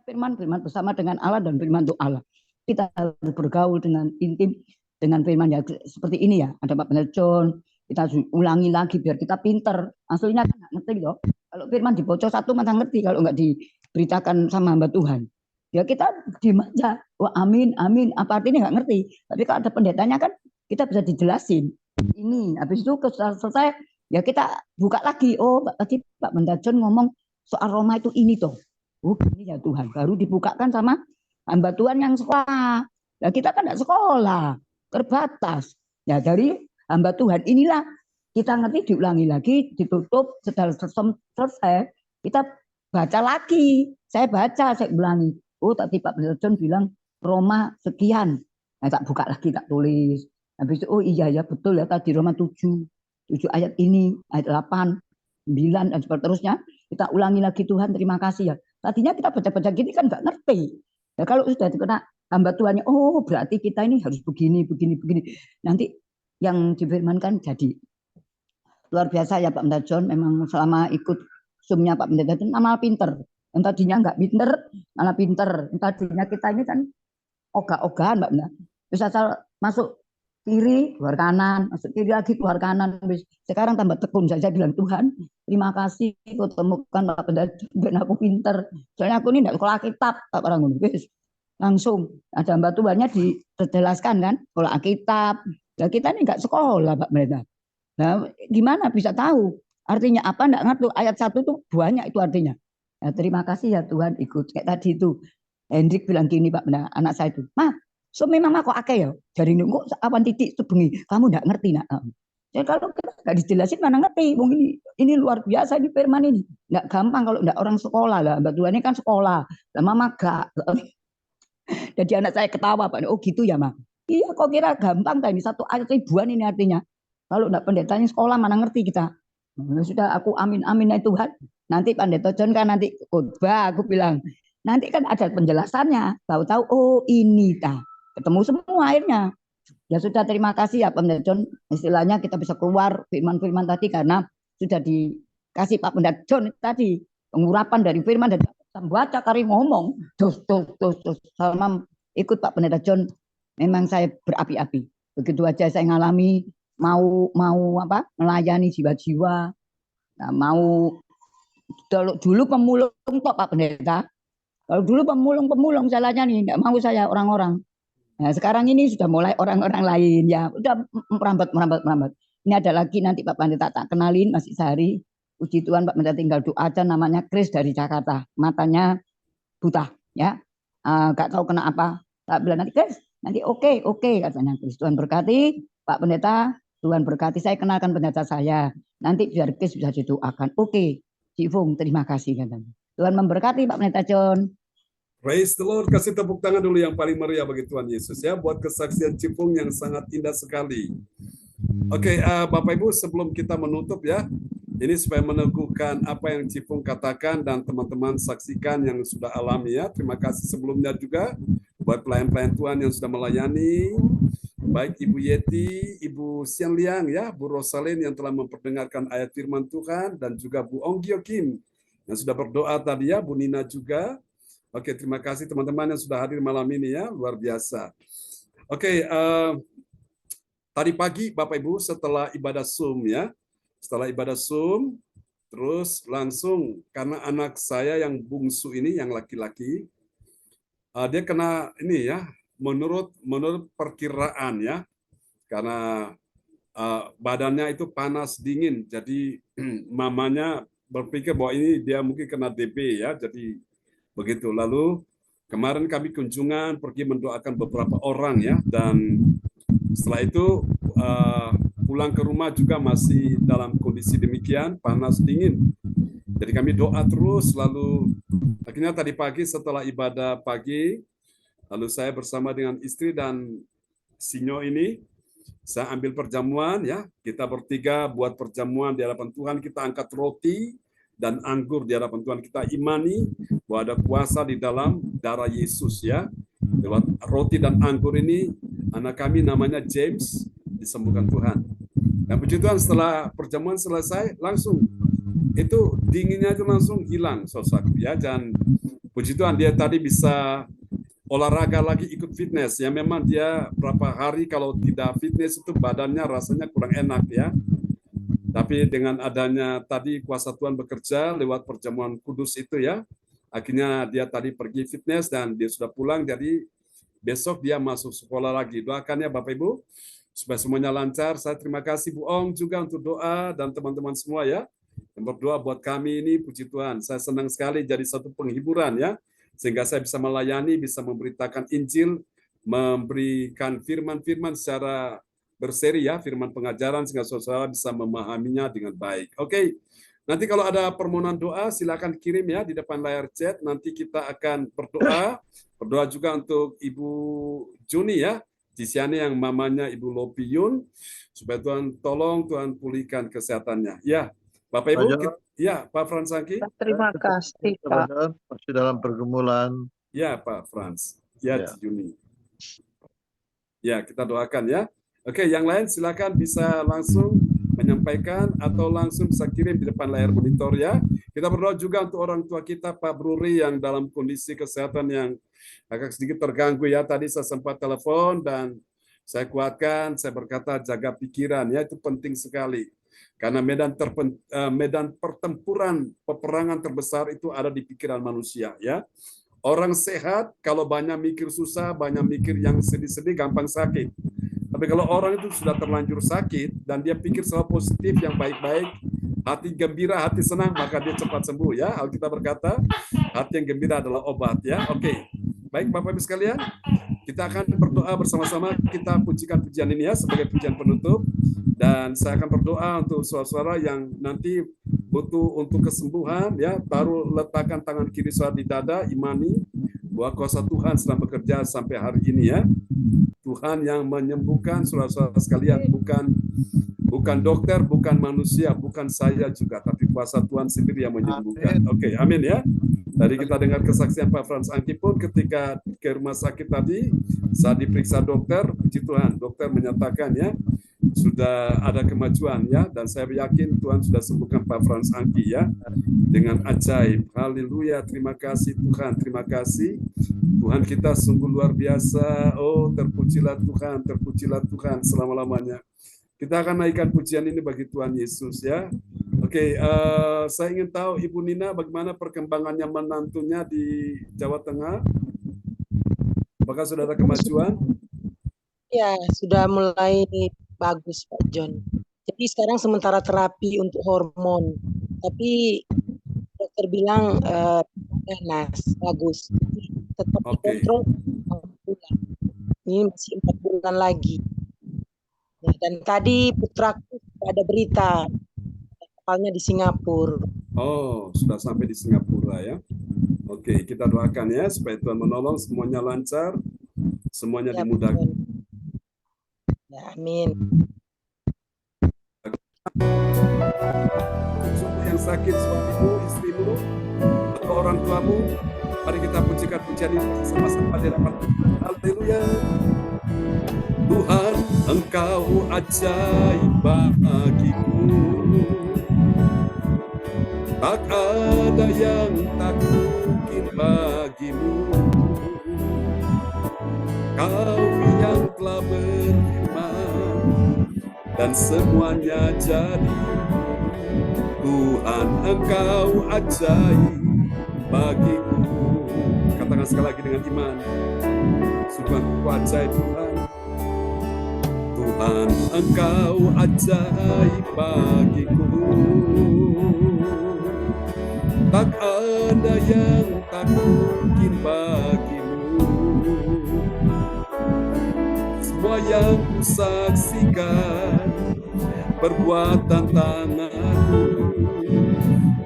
Firman bersama dengan Allah dan firman itu Allah. Kita harus bergaul dengan intim dengan firman ya seperti ini ya. Ada Pak Pendeta John, kita harus ulangi lagi biar kita pinter. Aslinya kan enggak ngerti loh. Kalau firman dibocor satu mata ngerti, kalau enggak diberitakan sama hamba Tuhan. Ya kita diam aja. Wah amin, amin. Apa artinya nggak ngerti. Tapi kalau ada pendetanya kan kita bisa dijelasin. Ini, habis itu selesai, ya kita buka lagi. Oh, tadi Pak Pendeta John ngomong soal Roma itu ini toh. Oh gini ya Tuhan, baru dibukakan sama hamba Tuhan yang sekolah. Nah kita kan tidak sekolah, terbatas. Ya dari hamba Tuhan inilah kita ngerti, diulangi lagi, ditutup, setelah selesai, kita baca lagi. Saya baca, saya ulangi. Oh tadi Pak Pendeta John bilang Roma sekian. Nah, tak buka lagi, tak tulis. Habis itu, oh iya ya betul ya tadi Roma 7 ayat ini, ayat 8, 9 dan seterusnya. Kita ulangi lagi, Tuhan terima kasih ya. Tadinya kita baca-baca gini kan nggak ngerti. Ya kalau sudah kena hamba Tuhannya, oh berarti kita ini harus begini. Nanti yang difirmankan jadi. Luar biasa ya Pak Pendeta John, memang selama ikut Zoom-nya Pak Pendeta John malah pinter. Yang tadinya nggak pinter, malah pinter. Yang tadinya kita ini kan ogah-ogahan Mbak Pendeta. Terus asal masuk kiri, keluar kanan, masuk kiri lagi, keluar kanan. Sekarang tambah tekun. Saya bilang, Tuhan, terima kasih kau temukan Pak Pendeta John, aku pinter. Soalnya aku ini tidak sekolah kitab, tak orang nulis. Langsung ada hamba Tuhannya dijelaskan kan, sekolah kitab. Nah, kita ini nggak sekolah Pak Pendeta. Nah, gimana bisa tahu? Artinya apa? Enggak ngerti. Ayat 1 itu banyak itu artinya. Nah, terima kasih ya Tuhan ikut. Kayak tadi itu. Hendrik bilang gini Pak Pendeta, anak saya itu. Ma, so memang kok akeh ya. Dari nunggu awan titik itu bengi. Kamu enggak ngerti nak. Ya kalau kita enggak dijelasin mana ngerti. Ini luar biasa di firman ini. Enggak gampang kalau enggak orang sekolah lah. Mbak Tuhan ini kan sekolah. Lah mama gak. Jadi anak saya ketawa Pak. Oh gitu ya Ma. Iya kok kira gampang tadi. Satu ayat ribuan ini artinya. Kalau enggak pendetanya sekolah mana ngerti kita. Nah, sudah aku amin ya Tuhan. Nanti Pendeta John kan nanti khotbah aku bilang. Nanti kan ada penjelasannya. Tahu-tahu oh ini ta. Ketemu semua akhirnya. Ya sudah terima kasih ya Pendeta John. Istilahnya kita bisa keluar firman-firman tadi karena sudah dikasih Pak Pendeta John tadi. Pengurapan dari firman dan baca kari ngomong. Terus. Sama ikut Pak Pendeta John. Memang saya berapi-api. Begitu aja saya ngalami mau apa melayani jiwa-jiwa. Nah, mau dulu pemulung kok Pak Pendeta. Kalau dulu pemulung salahnya nih, enggak mau saya orang-orang. Nah, sekarang ini sudah mulai orang-orang lain ya, udah merambat. Ini ada lagi nanti Pak Pendeta tak kenalin, masih sehari. Puji Tuhan Pak Pendeta tinggal doa aja, namanya Chris dari Jakarta. Matanya buta ya. Enggak tahu kena apa. Tak bilang nanti Chris, nanti oke katanya Chris. Tuhan berkati Pak Pendeta. Tuhan berkati, saya kenalkan pendeta saya. Nanti biar Chris bisa didoakan. Oke, Cifung, terima kasih katanya. Tuhan memberkati Pak Pendeta John. Praise the Lord. Kasih tepuk tangan dulu yang paling meriah bagi Tuhan Yesus ya. Buat kesaksian Cifung yang sangat indah sekali. Oke, Bapak Ibu sebelum kita menutup ya. Ini supaya meneguhkan apa yang Cifung katakan dan teman-teman saksikan yang sudah alami ya. Terima kasih sebelumnya juga buat pelayan-pelayan Tuhan yang sudah melayani. Baik Ibu Yeti, Ibu Sian Liang ya, Bu Rosalin yang telah memperdengarkan ayat firman Tuhan dan juga Bu Ong Gyo Kim yang sudah berdoa tadi ya, Bu Nina juga. Oke, terima kasih teman-teman yang sudah hadir malam ini ya, luar biasa. Oke, tadi pagi Bapak Ibu setelah ibadah Zoom ya, terus langsung karena anak saya yang bungsu ini yang laki-laki, dia kena ini ya. Menurut perkiraan ya, karena badannya itu panas dingin, jadi mamanya berpikir bahwa ini dia mungkin kena DB ya, jadi begitu. Lalu kemarin kami kunjungan pergi mendoakan beberapa orang ya, dan setelah itu pulang ke rumah juga masih dalam kondisi demikian, panas dingin. Jadi kami doa terus, lalu akhirnya tadi pagi setelah ibadah pagi, lalu saya bersama dengan istri dan Sinyo ini, saya ambil perjamuan ya. Kita bertiga buat perjamuan di hadapan Tuhan. Kita angkat roti dan anggur di hadapan Tuhan. Kita imani bahwa ada kuasa di dalam darah Yesus ya. Lewat roti dan anggur ini, anak kami namanya James disembuhkan Tuhan. Dan puji Tuhan setelah perjamuan selesai, langsung itu dinginnya itu langsung hilang saudaraku ya. Dan puji Tuhan dia tadi bisa olahraga lagi, ikut fitness ya. Memang dia berapa hari kalau tidak fitness itu badannya rasanya kurang enak ya. Tapi dengan adanya tadi kuasa Tuhan bekerja lewat perjamuan kudus itu ya, akhirnya dia tadi pergi fitness dan dia sudah pulang. Jadi besok dia masuk sekolah lagi. Doakan ya Bapak Ibu supaya semuanya lancar. Saya terima kasih Bu Ong juga untuk doa dan teman-teman semua ya. yang berdoa buat kami ini, puji Tuhan. Saya senang sekali jadi satu penghiburan ya, sehingga saya bisa melayani, bisa memberitakan Injil, memberikan firman-firman secara berseri ya, firman pengajaran sehingga saudara bisa memahaminya dengan baik. Oke. Nanti kalau ada permohonan doa, silakan kirim ya di depan layar chat. Nanti kita akan berdoa. Berdoa juga untuk Ibu Juni ya, di sini yang mamanya Ibu Lopiyun, supaya Tuhan tolong, Tuhan pulihkan kesehatannya. Ya, Bapak Ibu, ya Pak Frans Angki. Terima kasih, Pak. Masih dalam pergumulan. Ya, Pak Frans. Ya, Juni. Ya, kita doakan ya. Oke, yang lain silakan bisa langsung menyampaikan atau langsung bisa kirim di depan layar monitor ya. Kita berdoa juga untuk orang tua kita, Pak Bruri, yang dalam kondisi kesehatan yang agak sedikit terganggu ya. Tadi saya sempat telepon dan saya kuatkan, saya berkata jaga pikiran ya, itu penting sekali. Karena medan pertempuran, peperangan terbesar itu ada di pikiran manusia ya. Orang sehat kalau banyak mikir susah, banyak mikir yang sedih-sedih, gampang sakit. Tapi kalau orang itu sudah terlanjur sakit dan dia pikir selalu positif, yang baik-baik, hati gembira, hati senang, maka dia cepat sembuh ya. Alkitab berkata, hati yang gembira adalah obat ya. Oke. Baik Bapak Ibu sekalian, kita akan berdoa bersama-sama. Kita pujikan pujian ini ya sebagai pujian penutup. Dan saya akan berdoa untuk saudara-saudara yang nanti butuh untuk kesembuhan ya, baru letakkan tangan kiri saudara di dada, imani bahwa kuasa Tuhan sedang bekerja sampai hari ini ya. Tuhan yang menyembuhkan saudara-saudara sekalian, bukan dokter, bukan manusia, bukan saya juga, tapi kuasa Tuhan sendiri yang menyembuhkan. Oke, amin ya. Tadi kita dengar kesaksian Pak Frans Angki pun ketika ke rumah sakit tadi, saat diperiksa dokter, puji Tuhan, dokter menyatakan ya, sudah ada kemajuan ya, dan saya yakin Tuhan sudah sembuhkan Pak Frans Angki ya, dengan ajaib. Haleluya, terima kasih Tuhan, terima kasih. Tuhan kita sungguh luar biasa. Oh, terpujilah Tuhan selama-lamanya. Kita akan naikkan pujian ini bagi Tuhan Yesus ya. Oke, saya ingin tahu Ibu Nina bagaimana perkembangannya menantunya di Jawa Tengah. Apakah sudah ada kemajuan? Ya, sudah mulai bagus Pak John. Jadi sekarang sementara terapi untuk hormon. Tapi dokter bilang ganas, bagus. Tetap dikontrol 4 bulan. Ini masih 4 bulan lagi. Ya, dan tadi putraku ada berita kapalnya di Singapura. Oh, sudah sampai di Singapura ya. Oke, kita doakan ya supaya Tuhan menolong, semuanya lancar, semuanya Ya, dimudahkan. Ya, amin. Cucu yang sakit, suamimu, istrimu, atau orang tuamu, mari kita pujikan pujian ini sama-sama di hadapan Tuhan. Haleluya. Tuhan, Engkau ajaib bagiku. Tak ada yang tak mungkin bagimu. Kau yang telah berfirman dan semuanya jadi. Tuhan, Engkau ajaib bagiku. Katakan sekali lagi dengan iman. Sungguh Engkau ajaib Tuhan. Tuhan, Engkau ajaib bagiku. Tak ada yang tak mungkin bagimu. Semua yang kusaksikan perbuatan tanganmu.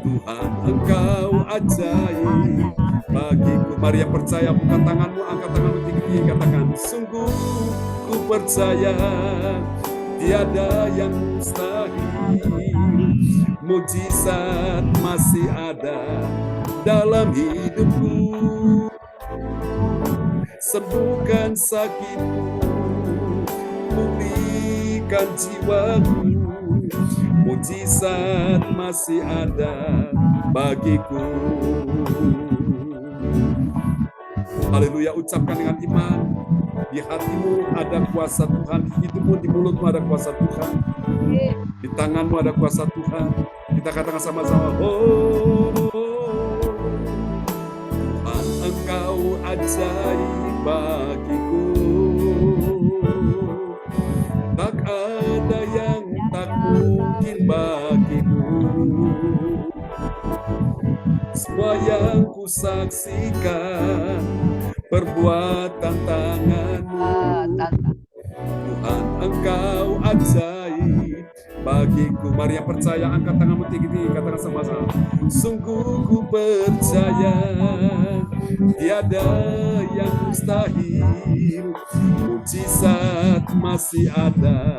Tuhan, Engkau ajaib bagiku. Mari yang percaya bukan tanganmu, angkat tanganmu tinggi, katakan sungguh ku percaya tiada yang mustahil. Mujizat masih ada dalam hidupku. Sembuhkan sakitku, pulihkan jiwaku. Mujizat masih ada bagiku. Haleluya, ucapkan dengan iman. Di hatimu ada kuasa Tuhan, di hidupmu, di mulutmu ada kuasa Tuhan, di tanganmu ada kuasa Tuhan. Kita katakan sama-sama, oh Tuhan, Engkau ajaib bagiku. Tak ada yang tak mungkin bagimu. semua yang ku saksikan, perbuatan tangan-Mu. Tuhan, Engkau ajaib bagiku. Mari yang percaya angkat tanganmu tinggi-tinggi, katakan sama-sama. Sungguh ku percaya tiada yang mustahil, mujizat masih ada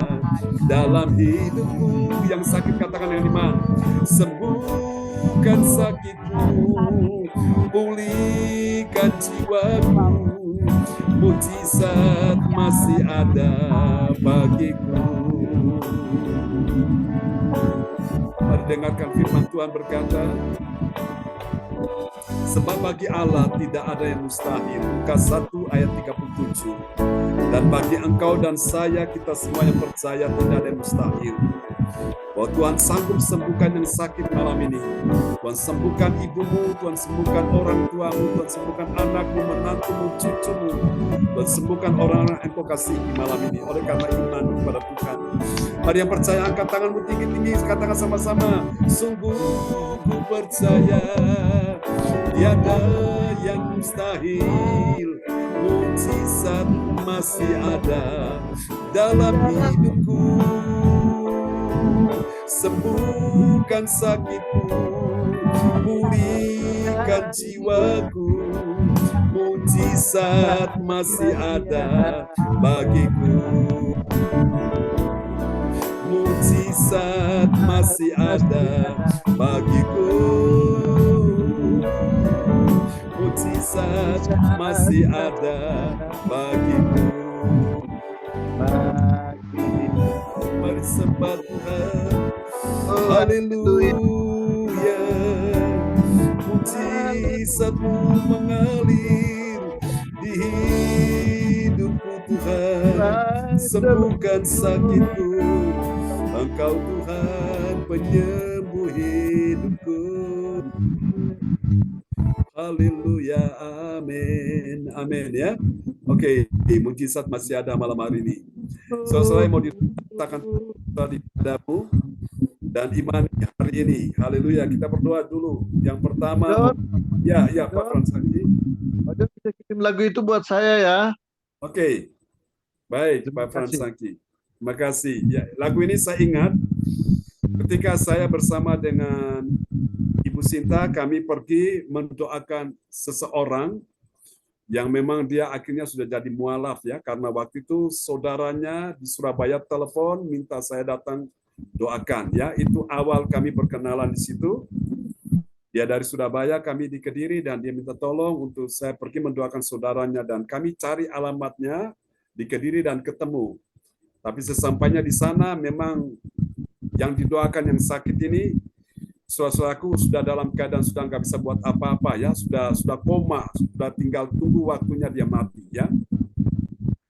dalam hidupku. Yang sakit katakan dengan iman, sembuhkan sakitku, pulihkan jiwaku, mujizat masih ada bagiku. Mari dengarkan firman Tuhan berkata, sebab bagi Allah tidak ada yang mustahil. Lukas 1 ayat 37. Dan bagi engkau dan saya, kita semua yang percaya, tidak ada yang mustahil. Bahwa Tuhan sanggup sembuhkan yang sakit malam ini. Tuhan sembuhkan ibumu, Tuhan sembuhkan orang tuamu, Tuhan sembuhkan anakmu, menantumu, cucumu. Tuhan sembuhkan orang-orang yang engkau kasihi malam ini. Oleh karena iman kepada Tuhan. Mari yang percaya angkat tanganmu tinggi-tinggi, katakan sama-sama. Sungguh ku percaya tiada yang mustahil, mujizat masih ada dalam hidupku. Sembuhkan sakitku, pulihkan jiwaku, mujizat masih ada bagiku. Mujizat masih ada bagiku. Mujizat masih ada bagiku. Mari sembah Tuhan. Haleluya. Mujizat-Mu mengalir di hidupku Tuhan. Sembuhkan sakitku, Engkau Tuhan penyembuh hidupku. Haleluya, amin, amin ya. Oke, mujizat masih ada malam hari ini. Sesuai mau diletakkan di padamu dan iman hari ini. Haleluya, kita berdoa dulu. Yang pertama, ya Pak Fransaki. Ada bisa kirim lagu itu buat saya ya. Oke, baik Pak Fransaki. Terima kasih. Ya, lagu ini saya ingat ketika saya bersama dengan Ibu Sinta, kami pergi mendoakan seseorang yang memang dia akhirnya sudah jadi mualaf ya, karena waktu itu saudaranya di Surabaya telepon minta saya datang doakan ya. Itu awal kami berkenalan di situ. Dia dari Surabaya, kami di Kediri, dan dia minta tolong untuk saya pergi mendoakan saudaranya, dan kami cari alamatnya di Kediri dan ketemu. Tapi sesampainya di sana memang yang didoakan yang sakit ini, saudaraku sudah dalam keadaan sudah nggak bisa buat apa-apa ya, sudah koma, sudah tinggal tunggu waktunya dia mati ya.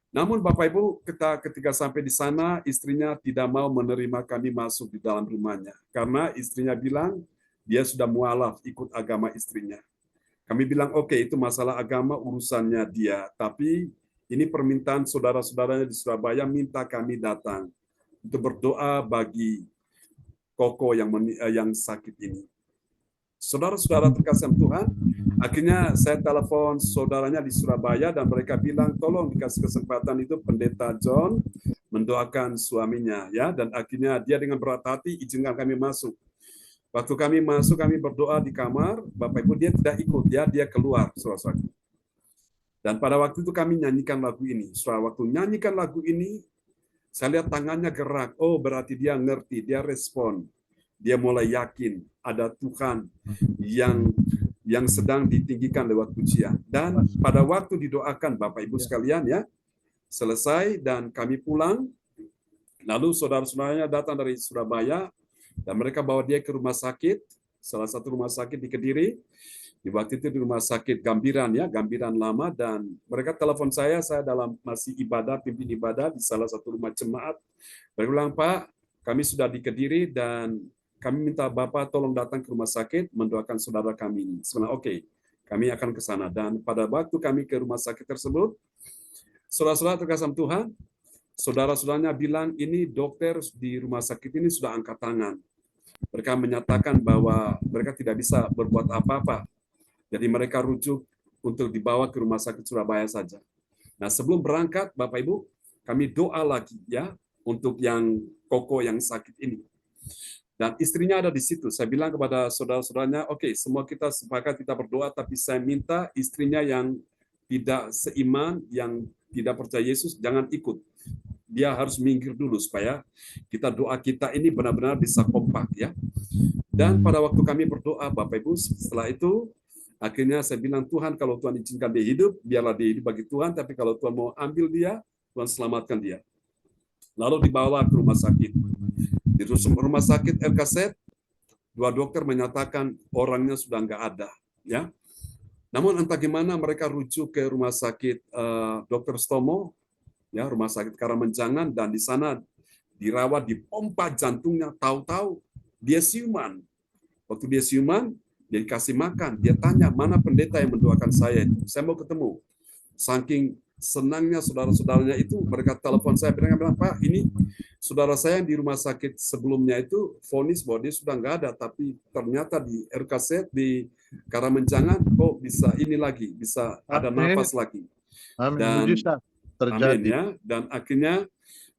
Namun Bapak Ibu, ketika sampai di sana, istrinya tidak mau menerima kami masuk di dalam rumahnya karena istrinya bilang dia sudah mualaf ikut agama istrinya. Kami bilang oke, itu masalah agama urusannya dia, tapi ini permintaan saudara-saudaranya di Surabaya minta kami datang untuk berdoa bagi Koko yang sakit ini. Saudara-saudara terkasih Tuhan, akhirnya saya telepon saudaranya di Surabaya dan mereka bilang tolong dikasih kesempatan itu Pendeta John mendoakan suaminya ya, dan akhirnya dia dengan berat hati izinkan kami masuk. Waktu kami masuk, kami berdoa di kamar, Bapak Ibu dia tidak ikut ya, dia keluar saudara-saudara. Dan pada waktu itu kami nyanyikan lagu ini. Setelah waktu nyanyikan lagu ini, saya lihat tangannya gerak. Oh, berarti dia ngerti, dia respon. Dia mulai yakin ada Tuhan yang sedang ditinggikan lewat pujian. Dan pada waktu didoakan Bapak Ibu sekalian ya, selesai dan kami pulang. Lalu saudara-saudaranya datang dari Surabaya dan mereka bawa dia ke rumah sakit, salah satu rumah sakit di Kediri. Di waktu itu di rumah sakit Gambiran ya, Gambiran lama, dan mereka telepon saya dalam masih ibadah, pimpin ibadah di salah satu rumah jemaat. Mereka bilang, Pak, kami sudah di Kediri dan kami minta Bapak tolong datang ke rumah sakit mendoakan saudara kami ini. Sebenarnya oke, kami akan ke sana. Dan pada waktu kami ke rumah sakit tersebut, saudara-saudara terkasih Tuhan, saudara-saudaranya bilang ini dokter di rumah sakit ini sudah angkat tangan. mereka menyatakan bahwa mereka tidak bisa berbuat apa-apa. Jadi mereka rujuk untuk dibawa ke rumah sakit Surabaya saja. Nah, sebelum berangkat, Bapak Ibu, kami doa lagi ya untuk yang Koko yang sakit ini. Dan istrinya ada di situ. Saya bilang kepada saudara-saudaranya, oke, semua kita sepakat kita berdoa, tapi saya minta istrinya yang tidak seiman, yang tidak percaya Yesus, jangan ikut. Dia harus minggir dulu supaya kita doa kita ini benar-benar bisa kompak ya. Dan pada waktu kami berdoa, Bapak Ibu, setelah itu akhirnya saya bilang, Tuhan, kalau Tuhan izinkan dia hidup, biarlah dia hidup bagi Tuhan, tapi kalau Tuhan mau ambil dia, Tuhan selamatkan dia. Lalu dibawa ke rumah sakit. Di rumah sakit RKZ, 2 dokter menyatakan orangnya sudah nggak ada. Ya. Namun entah gimana mereka rujuk ke rumah sakit Dr. Stomo, ya, rumah sakit Karamenjangan, dan di sana dirawat, dipompa jantungnya, tahu-tahu dia siuman. Waktu dia siuman, dia dikasih makan, dia tanya, mana pendeta yang mendoakan saya? Saya mau ketemu. Saking senangnya saudara-saudaranya itu, mereka telepon saya, bilang, Pak, ini saudara saya di rumah sakit sebelumnya itu vonis bahwa dia sudah nggak ada, tapi ternyata di RKZ, di Karamenjangan, kok bisa ini lagi, bisa ada nafas lagi. Dan terjadi. Amin ya. Dan akhirnya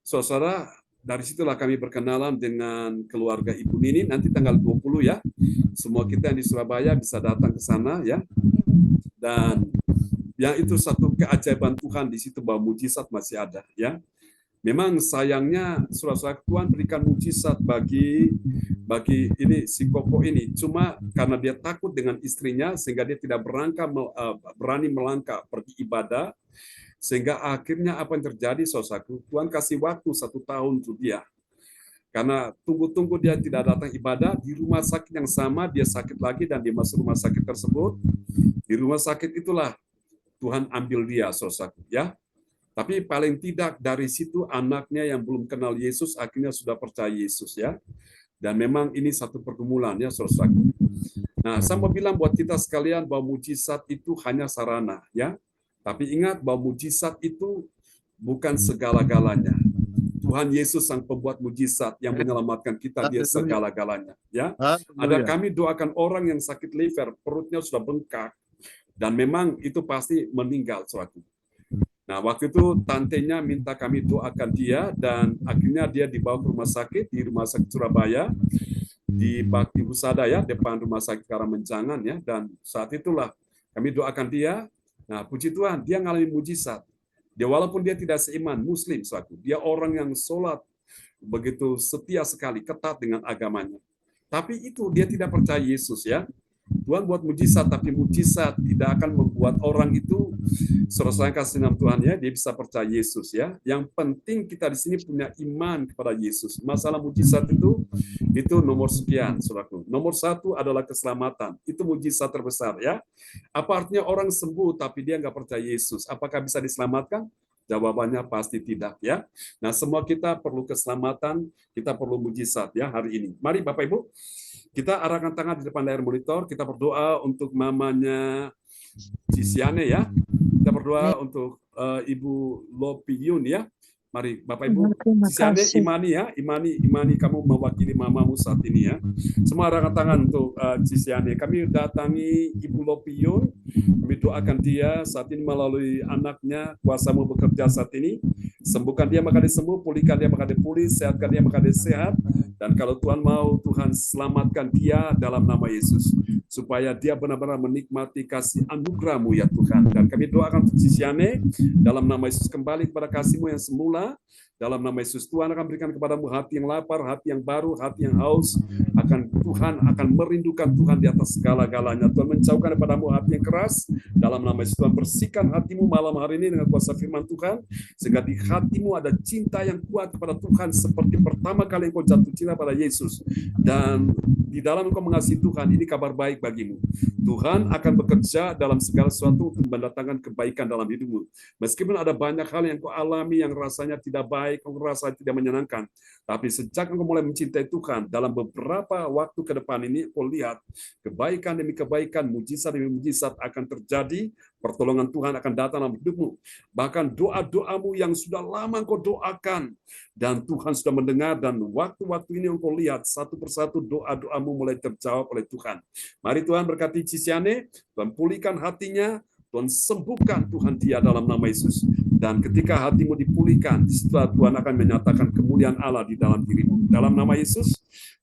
saudara, dari situlah kami berkenalan dengan keluarga Ibu Nini. Nanti tanggal 20 ya. Semua kita yang di Surabaya bisa datang ke sana ya. Dan ya itu satu keajaiban Tuhan di situ bahwa mujizat masih ada ya. Memang sayangnya saudara-saudara, Tuhan berikan mujizat bagi ini si Koko ini. Cuma karena dia takut dengan istrinya sehingga dia tidak berani melangkah pergi ibadah. Sehingga akhirnya apa yang terjadi, saudaraku, Tuhan kasih waktu 1 tahun untuk dia. Karena tunggu-tunggu dia tidak datang ibadah, di rumah sakit yang sama dia sakit lagi dan dia masuk rumah sakit tersebut. Di rumah sakit itulah Tuhan ambil dia, saudaraku, ya. Tapi paling tidak dari situ anaknya yang belum kenal Yesus akhirnya sudah percaya Yesus ya. Dan memang ini satu pergumulan ya, saudaraku. Nah, saya mau bilang buat kita sekalian bahwa mujizat itu hanya sarana ya. Tapi ingat bahwa mujizat itu bukan segala-galanya. Tuhan Yesus sang pembuat mujizat yang menyelamatkan kita, dia segala-galanya. Ya, ada kami doakan orang yang sakit liver, perutnya sudah bengkak, dan memang itu pasti meninggal suatu. Nah, waktu itu tantenya minta kami doakan dia, dan akhirnya dia dibawa ke rumah sakit, di rumah sakit Surabaya, di Bakti Husada ya, depan rumah sakit Karamenjangan ya, dan saat itulah kami doakan dia. Nah, puji Tuhan, dia ngalami mujizat. Dia walaupun dia tidak seiman, Muslim suatu, dia orang yang sholat begitu setia sekali, ketat dengan agamanya. Tapi itu dia tidak percaya Yesus ya. Tuhan buat mujizat, tapi mujizat tidak akan membuat orang itu selesai kasih nama Tuhan ya, dia bisa percaya Yesus ya. Yang penting kita di sini punya iman kepada Yesus. Masalah mujizat itu nomor sekian, saudaraku. Nomor 1 adalah keselamatan. Itu mujizat terbesar ya. Apa artinya orang sembuh tapi dia nggak percaya Yesus? Apakah bisa diselamatkan? Jawabannya pasti tidak ya. Nah, semua kita perlu keselamatan, kita perlu mujizat ya hari ini. Mari Bapak Ibu, kita arahkan tangan di depan layar monitor, kita berdoa untuk mamanya Cisiane ya. Kita berdoa untuk Ibu Lopi Yun ya. Mari Bapak Ibu, Cisiane imani ya, imani kamu mewakili mamamu saat ini ya. Semua arahkan tangan untuk Cisiane. Kami datangi Ibu Lopi Yun, kami doakan dia saat ini melalui anaknya, kuasamu bekerja saat ini. Sembuhkan dia maka dia sembuh, pulihkan dia maka dia pulih, sehatkan dia maka dia sehat. Dan kalau Tuhan mau, Tuhan selamatkan dia dalam nama Yesus. Supaya dia benar-benar menikmati kasih anugerah-Mu ya Tuhan. Dan kami doakan untuk Cisiane, dalam nama Yesus kembali kepada kasih-Mu yang semula. Dalam nama Yesus, Tuhan akan berikan kepadamu hati yang lapar, hati yang baru, hati yang haus. Tuhan akan merindukan Tuhan di atas segala-galanya. Tuhan menjauhkan kepadamu hati yang keras. Dalam nama Yesus, Tuhan bersihkan hatimu malam hari ini dengan kuasa firman Tuhan. Sehingga di hatimu ada cinta yang kuat kepada Tuhan. Seperti pertama kali engkau jatuh cinta pada Yesus. Dan di dalam engkau mengasihi Tuhan, ini kabar baik bagimu. Tuhan akan bekerja dalam segala sesuatu untuk mendatangkan kebaikan dalam hidupmu. Meskipun ada banyak hal yang kau alami yang rasanya tidak baik, kau rasa tidak menyenangkan, tapi sejak engkau mulai mencintai Tuhan, dalam beberapa waktu ke depan ini, kau lihat kebaikan demi kebaikan, mujizat demi mujizat akan terjadi, pertolongan Tuhan akan datang dalam hidupmu. Bahkan doa-doamu yang sudah lama kau doakan, dan Tuhan sudah mendengar, dan waktu-waktu ini engkau lihat satu persatu doa-doamu mulai terjawab oleh Tuhan. Mari Tuhan berkati Cisiane, Tuhan pulihkan hatinya, Tuhan sembuhkan Tuhan dia dalam nama Yesus. Dan ketika hatimu dipulihkan, setelah Tuhan akan menyatakan kemuliaan Allah di dalam dirimu. Dalam nama Yesus,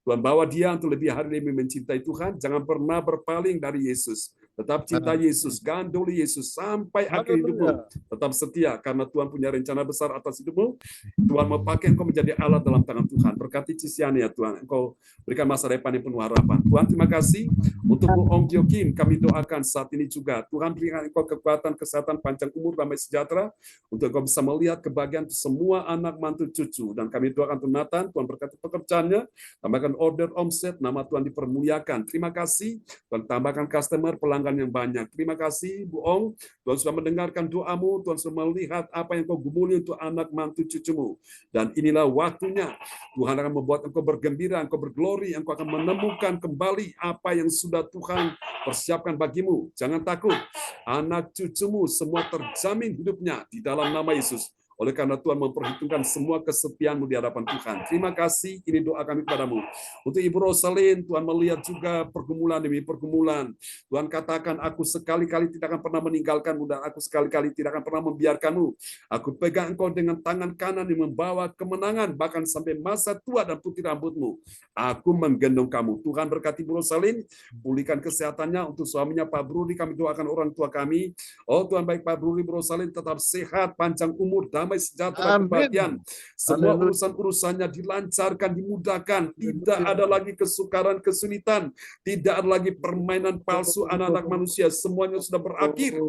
Tuhan bawa dia untuk lebih hari lebih mencintai Tuhan. Jangan pernah berpaling dari Yesus. Tetap cinta Yesus, gandoli Yesus sampai akhir hidupmu. Tetap setia karena Tuhan punya rencana besar atas hidupmu. Tuhan mau pakai engkau menjadi Allah dalam tangan Tuhan. Berkati Cisiane ya Tuhan. Engkau berikan masa depan yang penuh harapan. Tuhan terima kasih untuk Bu Ong Kyo Kim. Kami doakan saat ini juga. Tuhan berikan engkau kekuatan, kesehatan, panjang umur, damai sejahtera. Untuk engkau bisa melihat kebahagiaan semua anak, mantu, cucu. Dan kami doakan untuk Nathan. Tuhan berkati pekerjaannya. Tambahkan order, omset. Nama Tuhan dipermuliakan. Terima kasih. Tuhan tambahkan customer, pelanggan yang banyak. Terima kasih Bu Ong, Tuhan sudah mendengarkan doamu, Tuhan sudah melihat apa yang kau gumuli untuk anak mantu cucumu. Dan inilah waktunya Tuhan akan membuat engkau bergembira, engkau berglori, engkau akan menemukan kembali apa yang sudah Tuhan persiapkan bagimu. Jangan takut, anak cucumu semua terjamin hidupnya di dalam nama Yesus. Oleh karena Tuhan memperhitungkan semua kesetiaanmu di hadapan Tuhan. Terima kasih, ini doa kami padamu. Untuk Ibu Rosalin, Tuhan melihat juga pergumulan demi pergumulan. Tuhan katakan, aku sekali-kali tidak akan pernah meninggalkanmu, dan aku sekali-kali tidak akan pernah membiarkanmu. Aku pegang engkau dengan tangan kanan yang membawa kemenangan, bahkan sampai masa tua dan putih rambutmu. Aku menggendong kamu. Tuhan berkati Ibu Rosalin, pulihkan kesehatannya. Untuk suaminya Pak Brudi, kami doakan orang tua kami. Oh Tuhan, baik Pak Brudi, Ibu Rosalin tetap sehat, panjang umur, damai sejahtera, kebahagiaan. Semua urusan-urusannya dilancarkan, dimudahkan. Tidak ada lagi kesukaran, kesulitan. Tidak ada lagi permainan palsu anak-anak manusia. Semuanya sudah berakhir.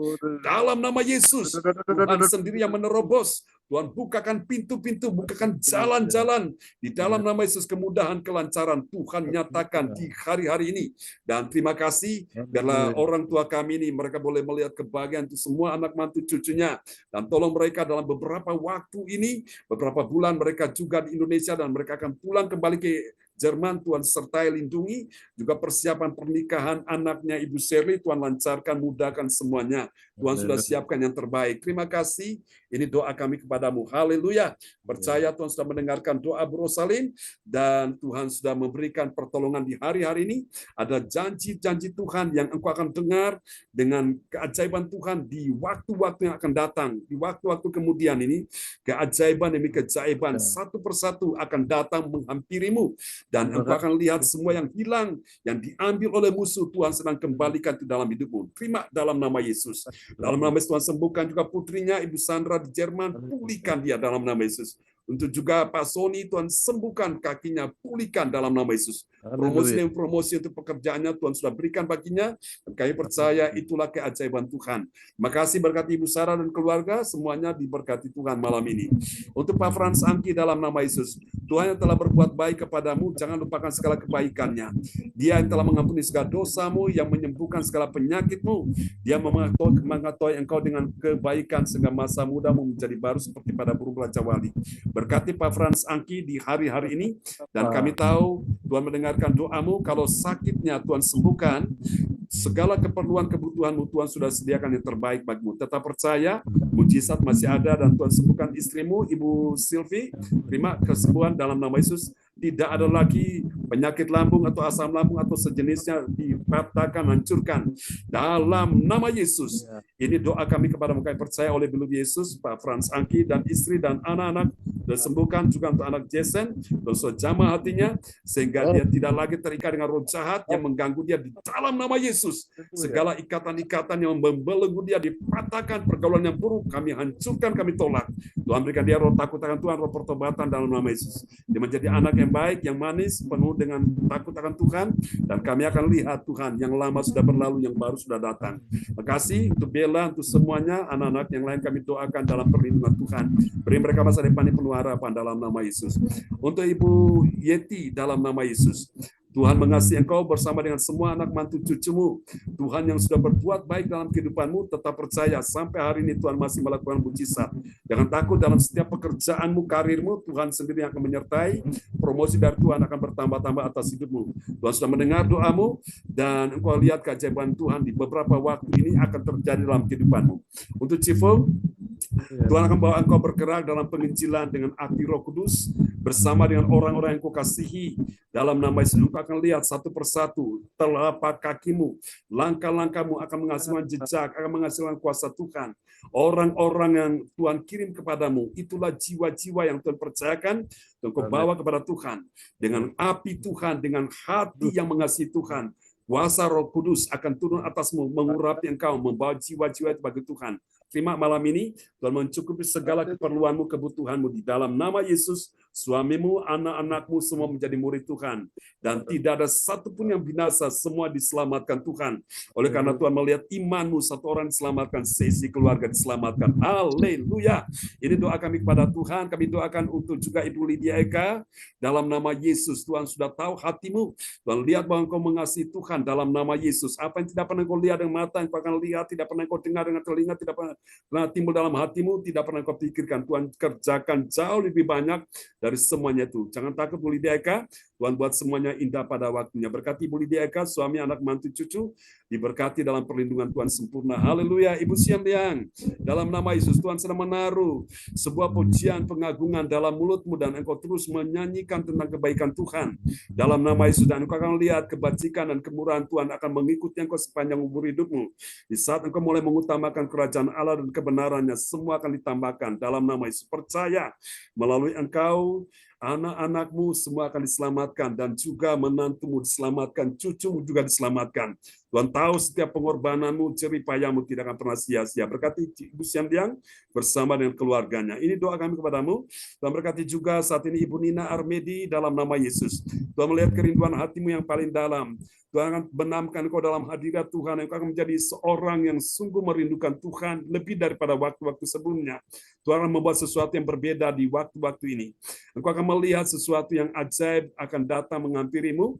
Dalam nama Yesus, Tuhan sendiri yang menerobos. Tuhan bukakan pintu-pintu, bukakan jalan-jalan. Di dalam nama Yesus, kemudahan, kelancaran Tuhan nyatakan di hari-hari ini. Dan terima kasih, biarlah orang tua kami ini, mereka boleh melihat kebahagiaan untuk semua anak mantu cucunya. Dan tolong mereka dalam beberapa waktu ini, beberapa bulan mereka juga di Indonesia, dan mereka akan pulang kembali ke Jerman. Tuhan sertai, lindungi. Juga persiapan pernikahan anaknya Ibu Shirley, Tuhan lancarkan, mudahkan semuanya. Tuhan sudah siapkan yang terbaik. Terima kasih. Ini doa kami kepadamu. Haleluya. Percaya Tuhan sudah mendengarkan doa Bu Rosalin, dan Tuhan sudah memberikan pertolongan di hari-hari ini. Ada janji-janji Tuhan yang engkau akan dengar dengan keajaiban Tuhan di waktu-waktu yang akan datang. Di waktu-waktu kemudian ini, keajaiban demi keajaiban satu persatu akan datang menghampirimu. Dan engkau akan lihat semua yang hilang, yang diambil oleh musuh, Tuhan sedang kembalikan ke dalam hidupmu. Terima dalam nama Yesus. Dalam nama Yesus, Tuhan sembuhkan juga putrinya, Ibu Sandra di Jerman, pulihkan dia dalam nama Yesus. Untuk juga Pak Sony, Tuhan sembuhkan kakinya, pulihkan dalam nama Yesus. Promosi untuk pekerjaannya Tuhan sudah berikan baginya, dan kami percaya itulah keajaiban Tuhan. Terima kasih berkati Ibu Sarah dan keluarga, semuanya diberkati Tuhan malam ini. Untuk Pak Frans Angki dalam nama Yesus, Tuhan yang telah berbuat baik kepadamu, jangan lupakan segala kebaikannya. Dia yang telah mengampuni segala dosamu, yang menyembuhkan segala penyakitmu. Dia mengetahui engkau dengan kebaikan sehingga masa mudamu menjadi baru seperti pada burung Raja Wali. Berkati Pak Frans Angki di hari-hari ini, dan kami tahu Tuhan mendengarkan doamu. Kalau sakitnya Tuhan sembuhkan, segala keperluan kebutuhanmu Tuhan sudah sediakan yang terbaik bagimu. Tetap percaya, mujizat masih ada, dan Tuhan sembuhkan istrimu Ibu Sylvie. Terima kesembuhan dalam nama Yesus. Tidak ada lagi penyakit lambung atau asam lambung atau sejenisnya, dipatahkan, hancurkan dalam nama Yesus. Ini doa kami kepada mereka yang percaya oleh belum Yesus, Pak Frans Angki dan istri dan anak-anak, dan sembuhkan juga untuk anak Jason, dan so jamah hatinya, sehingga dia tidak lagi terikat dengan roh jahat yang mengganggu dia di dalam nama Yesus. Segala ikatan-ikatan yang membelenggu dia dipatahkan, pergaulan yang buruk kami hancurkan, kami tolak. Tuhan berikan dia roh takut akan Tuhan, roh pertobatan dalam nama Yesus. Dia menjadi anak yang baik, yang manis, penuh dengan takut akan Tuhan, dan kami akan lihat Tuhan yang lama sudah berlalu, yang baru sudah datang. Terima kasih untuk Bella, untuk semuanya, anak-anak yang lain kami doakan dalam perlindungan Tuhan. Beri mereka masa depan yang penuh harapan dalam nama Yesus. Untuk Ibu Yeti dalam nama Yesus, Tuhan mengasihi engkau bersama dengan semua anak mantu cucumu. Tuhan yang sudah berbuat baik dalam kehidupanmu, tetap percaya sampai hari ini Tuhan masih melakukan mujizat. Jangan takut dalam setiap pekerjaanmu, karirmu, Tuhan sendiri yang akan menyertai. Promosi dari Tuhan akan bertambah-tambah atas hidupmu. Tuhan sudah mendengar doamu, dan engkau lihat keajaiban Tuhan di beberapa waktu ini akan terjadi dalam kehidupanmu. Untuk Cifung, Tuhan akan bawa engkau bergerak dalam penginjilan dengan api Roh Kudus bersama dengan orang-orang yang kau kasihi. Dalam nama Yesus, engkau akan lihat satu persatu telapak kakimu, langkah-langkahmu akan menghasilkan jejak, akan menghasilkan kuasa Tuhan. Orang-orang yang Tuhan kirim kepadamu, itulah jiwa-jiwa yang Tuhan percayakan dan kau bawa kepada Tuhan. Dengan api Tuhan, dengan hati yang mengasihi Tuhan, kuasa Roh Kudus akan turun atasmu, mengurapi engkau, membawa jiwa-jiwa itu bagi Tuhan. Terima malam ini, Tuhan mencukupi segala keperluanmu, kebutuhanmu di dalam nama Yesus. Suamimu, anak-anakmu semua menjadi murid Tuhan. Dan tidak ada satupun yang binasa, semua diselamatkan Tuhan. Oleh karena Tuhan melihat imanmu, satu orang diselamatkan, seisi keluarga diselamatkan. Haleluya. Ini doa kami kepada Tuhan. Kami doakan untuk juga Ibu Lydia Eka. Dalam nama Yesus, Tuhan sudah tahu hatimu. Tuhan lihat bahwa engkau mengasihi Tuhan dalam nama Yesus. Apa yang tidak pernah engkau lihat dengan mata, engkau akan lihat. Tidak pernah engkau dengar dengan telinga, tidak pernah timbul dalam hatimu, tidak pernah kau pikirkan. Tuhan kerjakan jauh lebih banyak dari semuanya itu. Jangan takut Bu Lydia Eka, Tuhan buat semuanya indah pada waktunya. Berkati Bu Lydia Eka, suami, anak, mantu, cucu, diberkati dalam perlindungan Tuhan sempurna. Haleluya. Ibu Siam Liang, dalam nama Yesus, Tuhan sedang menaruh sebuah pujian pengagungan dalam mulutmu, dan engkau terus menyanyikan tentang kebaikan Tuhan. Dalam nama Yesus, dan engkau akan lihat kebajikan dan kemurahan Tuhan akan mengikuti engkau sepanjang umur hidupmu. Di saat engkau mulai mengutamakan kerajaan Allah dan kebenarannya, semua akan ditambahkan dalam nama Yesus. Percaya melalui engkau, anak-anakmu semua akan diselamatkan, dan juga menantumu diselamatkan, cucumu juga diselamatkan. Tuhan tahu setiap pengorbananmu, jerih payahmu tidak akan pernah sia-sia. Berkati Ibu Siam Liang bersama dengan keluarganya. Ini doa kami kepadamu. Tuhan berkati juga saat ini Ibu Nina Armedi dalam nama Yesus. Tuhan melihat kerinduan hatimu yang paling dalam. Tuhan akan benamkan engkau dalam hadirat Tuhan. Engkau akan menjadi seorang yang sungguh merindukan Tuhan lebih daripada waktu-waktu sebelumnya. Tuhan akan membuat sesuatu yang berbeda di waktu-waktu ini. Engkau akan melihat sesuatu yang ajaib akan datang menghampirimu,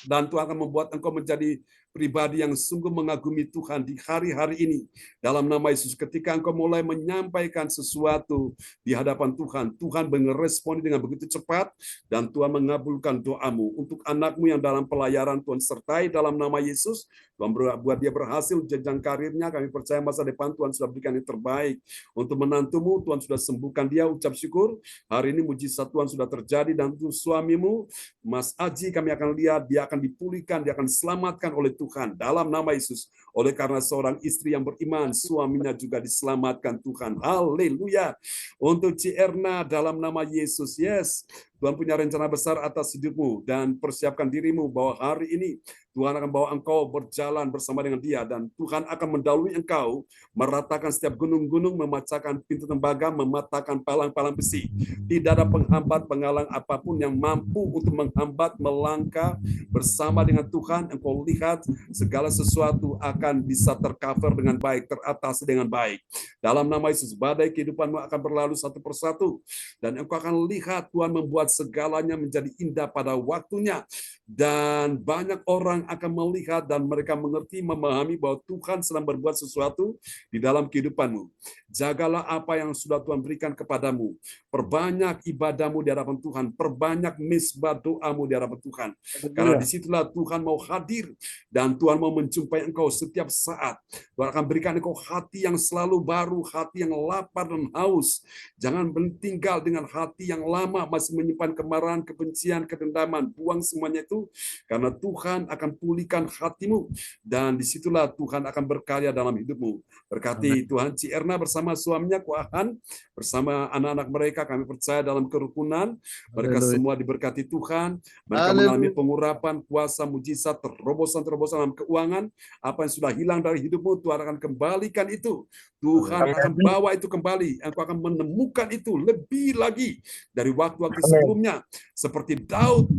dan Tuhan akan membuat engkau menjadi pribadi yang sungguh mengagumi Tuhan di hari-hari ini. Dalam nama Yesus, ketika engkau mulai menyampaikan sesuatu di hadapan Tuhan, Tuhan merespon dengan begitu cepat, dan Tuhan mengabulkan doamu. Untuk anakmu yang dalam pelayaran, Tuhan sertai dalam nama Yesus. Tuhan buat dia berhasil jenjang karirnya. Kami percaya masa depan Tuhan sudah berikan yang terbaik. Untuk menantumu, Tuhan sudah sembuhkan dia, ucap syukur. Hari ini mujizat Tuhan sudah terjadi. Dan untuk suamimu, Mas Aji, kami akan lihat dia akan dipulihkan, dia akan diselamatkan oleh Tuhan dalam nama Yesus. Oleh karena seorang istri yang beriman, suaminya juga diselamatkan Tuhan. Haleluya. Untuk Cierna dalam nama Yesus. Yes, Tuhan punya rencana besar atas hidupmu, dan persiapkan dirimu bahwa hari ini Tuhan akan bawa engkau berjalan bersama dengan dia, dan Tuhan akan mendahului engkau, meratakan setiap gunung-gunung, memecahkan pintu tembaga, mematahkan palang-palang besi. Tidak ada penghambat, penghalang apapun yang mampu untuk menghambat melangkah bersama dengan Tuhan. Engkau lihat segala sesuatu akan bisa tercover dengan baik, teratasi dengan baik. Dalam nama Yesus, badai kehidupanmu akan berlalu satu persatu, dan engkau akan lihat Tuhan membuat segalanya menjadi indah pada waktunya, dan banyak orang akan melihat dan mereka mengerti, memahami bahwa Tuhan sedang berbuat sesuatu di dalam kehidupanmu. Jagalah apa yang sudah Tuhan berikan kepadamu. Perbanyak ibadahmu di hadapan Tuhan, perbanyak misbah doamu di hadapan Tuhan. Karena disitulah Tuhan mau hadir, dan Tuhan mau menjumpai engkau setiap saat. Tuhan akan berikan engkau hati yang selalu baru, hati yang lapar dan haus. Jangan tinggal dengan hati yang lama, masih menyimpan kemarahan, kebencian, kedendaman. Buang semuanya itu, karena Tuhan akan pulihkan hatimu, dan disitulah Tuhan akan berkarya dalam hidupmu. Berkati Tuhan Cierna bersama suaminya, Kuahan, bersama anak-anak mereka. Kami percaya dalam kerukunan, mereka semua diberkati Tuhan. Mereka mengalami pengurapan, kuasa, mujizat, terobosan-terobosan dalam keuangan. Apa yang sudah hilang dari hidupmu, Tuhan akan kembalikan itu. Tuhan akan bawa itu kembali. Engkau akan menemukan itu lebih lagi dari waktu-waktu sebelumnya. Seperti Daud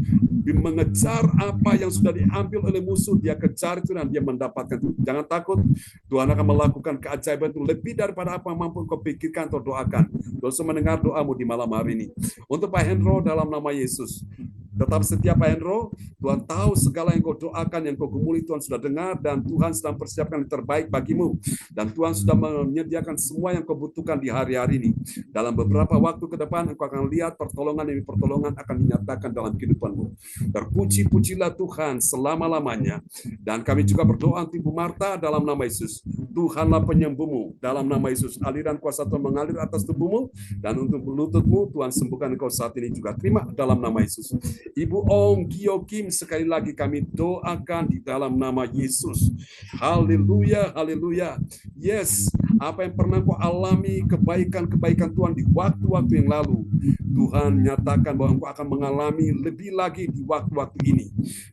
mengejar apa yang sudah diambil oleh musuh, dia kejar itu dan dia mendapatkan itu. Jangan takut, Tuhan akan melakukan keajaiban itu lebih daripada apa yang mampu kau pikirkan atau doakan. Tuhan mendengar doamu di malam hari ini. Untuk Pak Hendro dalam nama Yesus, Tetap setia Pak Hendro, Tuhan tahu segala yang kau doakan, yang kau gumuli, Tuhan sudah dengar, dan Tuhan sedang persiapkan yang terbaik bagimu. Dan Tuhan sudah menyediakan semua yang kau butuhkan di hari-hari ini. Dalam beberapa waktu ke depan, engkau akan lihat pertolongan demi pertolongan akan dinyatakan dalam kehidupanmu. Terpuji-pujilah Tuhan selama-lamanya. Dan kami juga berdoa untuk Ibu Marta dalam nama Yesus. Tuhanlah penyembuhmu. Dalam nama Yesus, aliran kuasa Tuhan mengalir atas tubuhmu, dan untuk lututmu, Tuhan sembuhkan engkau saat ini juga. Terima dalam nama Yesus. Ibu Ong Gio Kim, sekali lagi kami doakan di dalam nama Yesus. Haleluya, haleluya. Yes, apa yang pernah kau alami, kebaikan-kebaikan Tuhan di waktu-waktu yang lalu, Tuhan nyatakan bahwa engkau akan mengalami lebih lagi di waktu-waktu ini.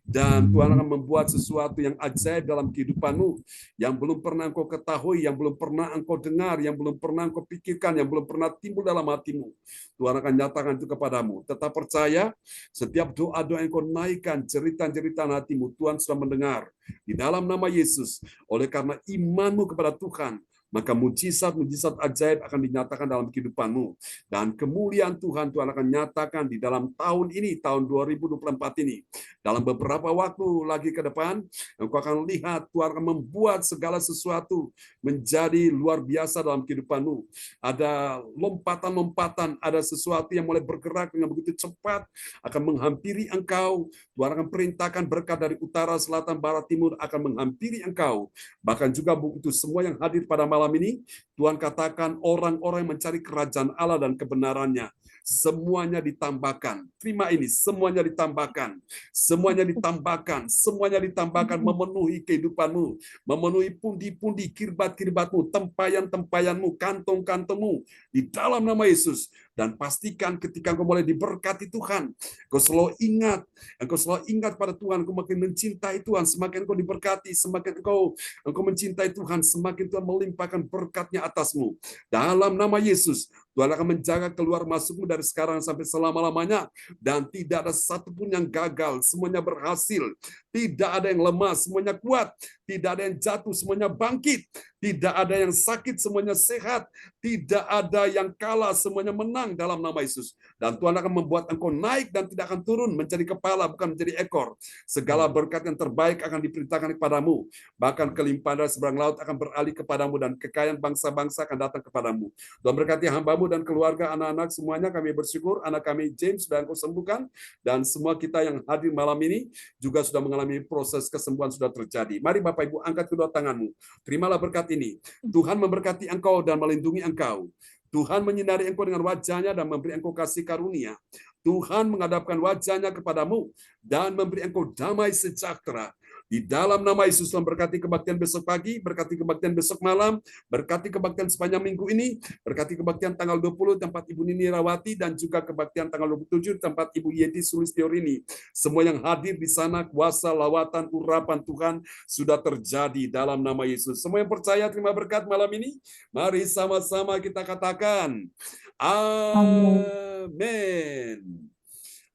Dan Tuhan akan membuat sesuatu yang ajaib dalam kehidupanmu, yang belum pernah engkau ketahui, yang belum pernah engkau dengar, yang belum pernah engkau pikirkan, yang belum pernah timbul dalam hatimu. Tuhan akan nyatakan itu kepadamu. Tetap percaya, setiap doa-doa yang kau naikkan, jeritan-jeritan hatimu, Tuhan sudah mendengar. Di dalam nama Yesus, oleh karena imanmu kepada Tuhan, maka mujizat-mujizat ajaib akan dinyatakan dalam kehidupanmu. Dan kemuliaan Tuhan akan nyatakan di dalam tahun ini, tahun 2024 ini. Dalam beberapa waktu lagi ke depan, engkau akan lihat Tuhan akan membuat segala sesuatu menjadi luar biasa dalam kehidupanmu. Ada lompatan-lompatan, ada sesuatu yang mulai bergerak dengan begitu cepat, akan menghampiri engkau. Tuhan akan perintahkan berkat dari utara, selatan, barat, timur akan menghampiri engkau. Bahkan juga begitu semua yang hadir pada malam ini, Tuhan katakan orang-orang yang mencari kerajaan Allah dan kebenarannya, semuanya ditambahkan. Terima ini, semuanya ditambahkan. Semuanya ditambahkan. Semuanya ditambahkan memenuhi kehidupanmu, memenuhi pundi-pundi, kirbat-kirbatmu, tempayan-tempayanmu, kantong-kantongmu di dalam nama Yesus. Dan pastikan ketika engkau mulai diberkati Tuhan, engkau selalu ingat pada Tuhan, engkau makin mencintai Tuhan, semakin engkau diberkati, semakin engkau mencintai Tuhan, semakin Tuhan melimpahkan berkatnya atasmu. Dalam nama Yesus, Tuhan akan menjaga keluar masukmu dari sekarang sampai selama-lamanya, dan tidak ada satupun yang gagal, semuanya berhasil. Tidak ada yang lemah, semuanya kuat. Tidak ada yang jatuh, semuanya bangkit. Tidak ada yang sakit, semuanya sehat. Tidak ada yang kalah, semuanya menang dalam nama Yesus. Dan Tuhan akan membuat engkau naik dan tidak akan turun menjadi kepala, bukan menjadi ekor. Segala berkat yang terbaik akan diperintahkan kepadamu. Bahkan kelimpahan dari seberang laut akan beralih kepadamu, dan kekayaan bangsa-bangsa akan datang kepadamu. Tuhan berkati hambamu dan keluarga, anak-anak semuanya. Kami bersyukur anak kami James sudah engkau sembuhkan, dan semua kita yang hadir malam ini juga sudah mengalami proses kesembuhan sudah terjadi. Mari Bapak Ibu angkat kedua tanganmu. Terimalah berkat ini. Tuhan memberkati engkau dan melindungi engkau. Tuhan menyinari engkau dengan wajahnya dan memberi engkau kasih karunia. Tuhan menghadapkan wajahnya kepadamu dan memberi engkau damai sejahtera. Di dalam nama Yesus, Tuhan berkati kebaktian besok pagi, berkati kebaktian besok malam, berkati kebaktian sepanjang minggu ini, berkati kebaktian tanggal 20 tempat Ibu Nini Rawati, dan juga kebaktian tanggal 27 tempat Ibu Yedi Sulistiorini. Semua yang hadir di sana, kuasa, lawatan, urapan Tuhan sudah terjadi dalam nama Yesus. Semua yang percaya terima berkat malam ini, mari sama-sama kita katakan, amin.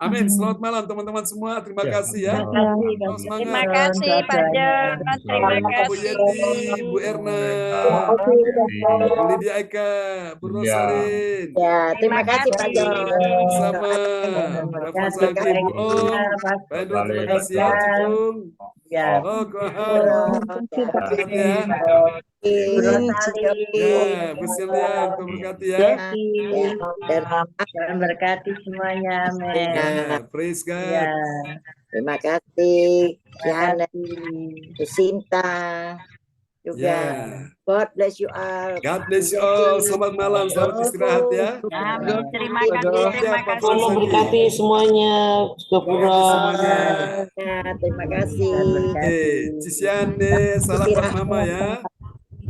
Amin. Selamat malam teman-teman semua. Terima kasih ya. Terima kasih Pak Jon. Terima Bu kasih. Yeti, Bu Erna, Bu Lydia Eka, Bu Rosalin. Ya, terima kasih Pak Jon. Sama. Rafa Sagi, Bu Om. Pak Hendro, terima kasih ya. Cipung. Ya. Oh, Kohar. Terima ya. Ya, Bu Silian, berkati ya. Tuhan berkati semuanya. Amin. Ya, praise God. Ya. Terima kasih. Terima Yana, kasih. Sinta juga. Ya. God bless you all. God bless you all. Selamat malam, selamat istirahat ya. Amin. Terima kasih. Terima kasih. Allah berkati semuanya. Semuanya. Ya, terima kasih. Oke, Cisiane, salam buat mama ya.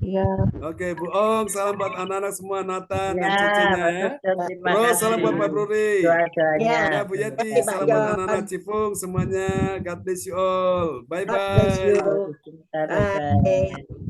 Iya. Oke, Bu Ong, salam buat anak-anak semua, Nathan dan Ya, cucunya ya. terima Bro, kasih. salam buat Pak Bruri. Doa-doanya. Ya, Bu Yeti, Terima salam kasih, buat Pak anak-anak Cipung semuanya. God bless you all. God bless Bye-bye. you. Bye. Bye.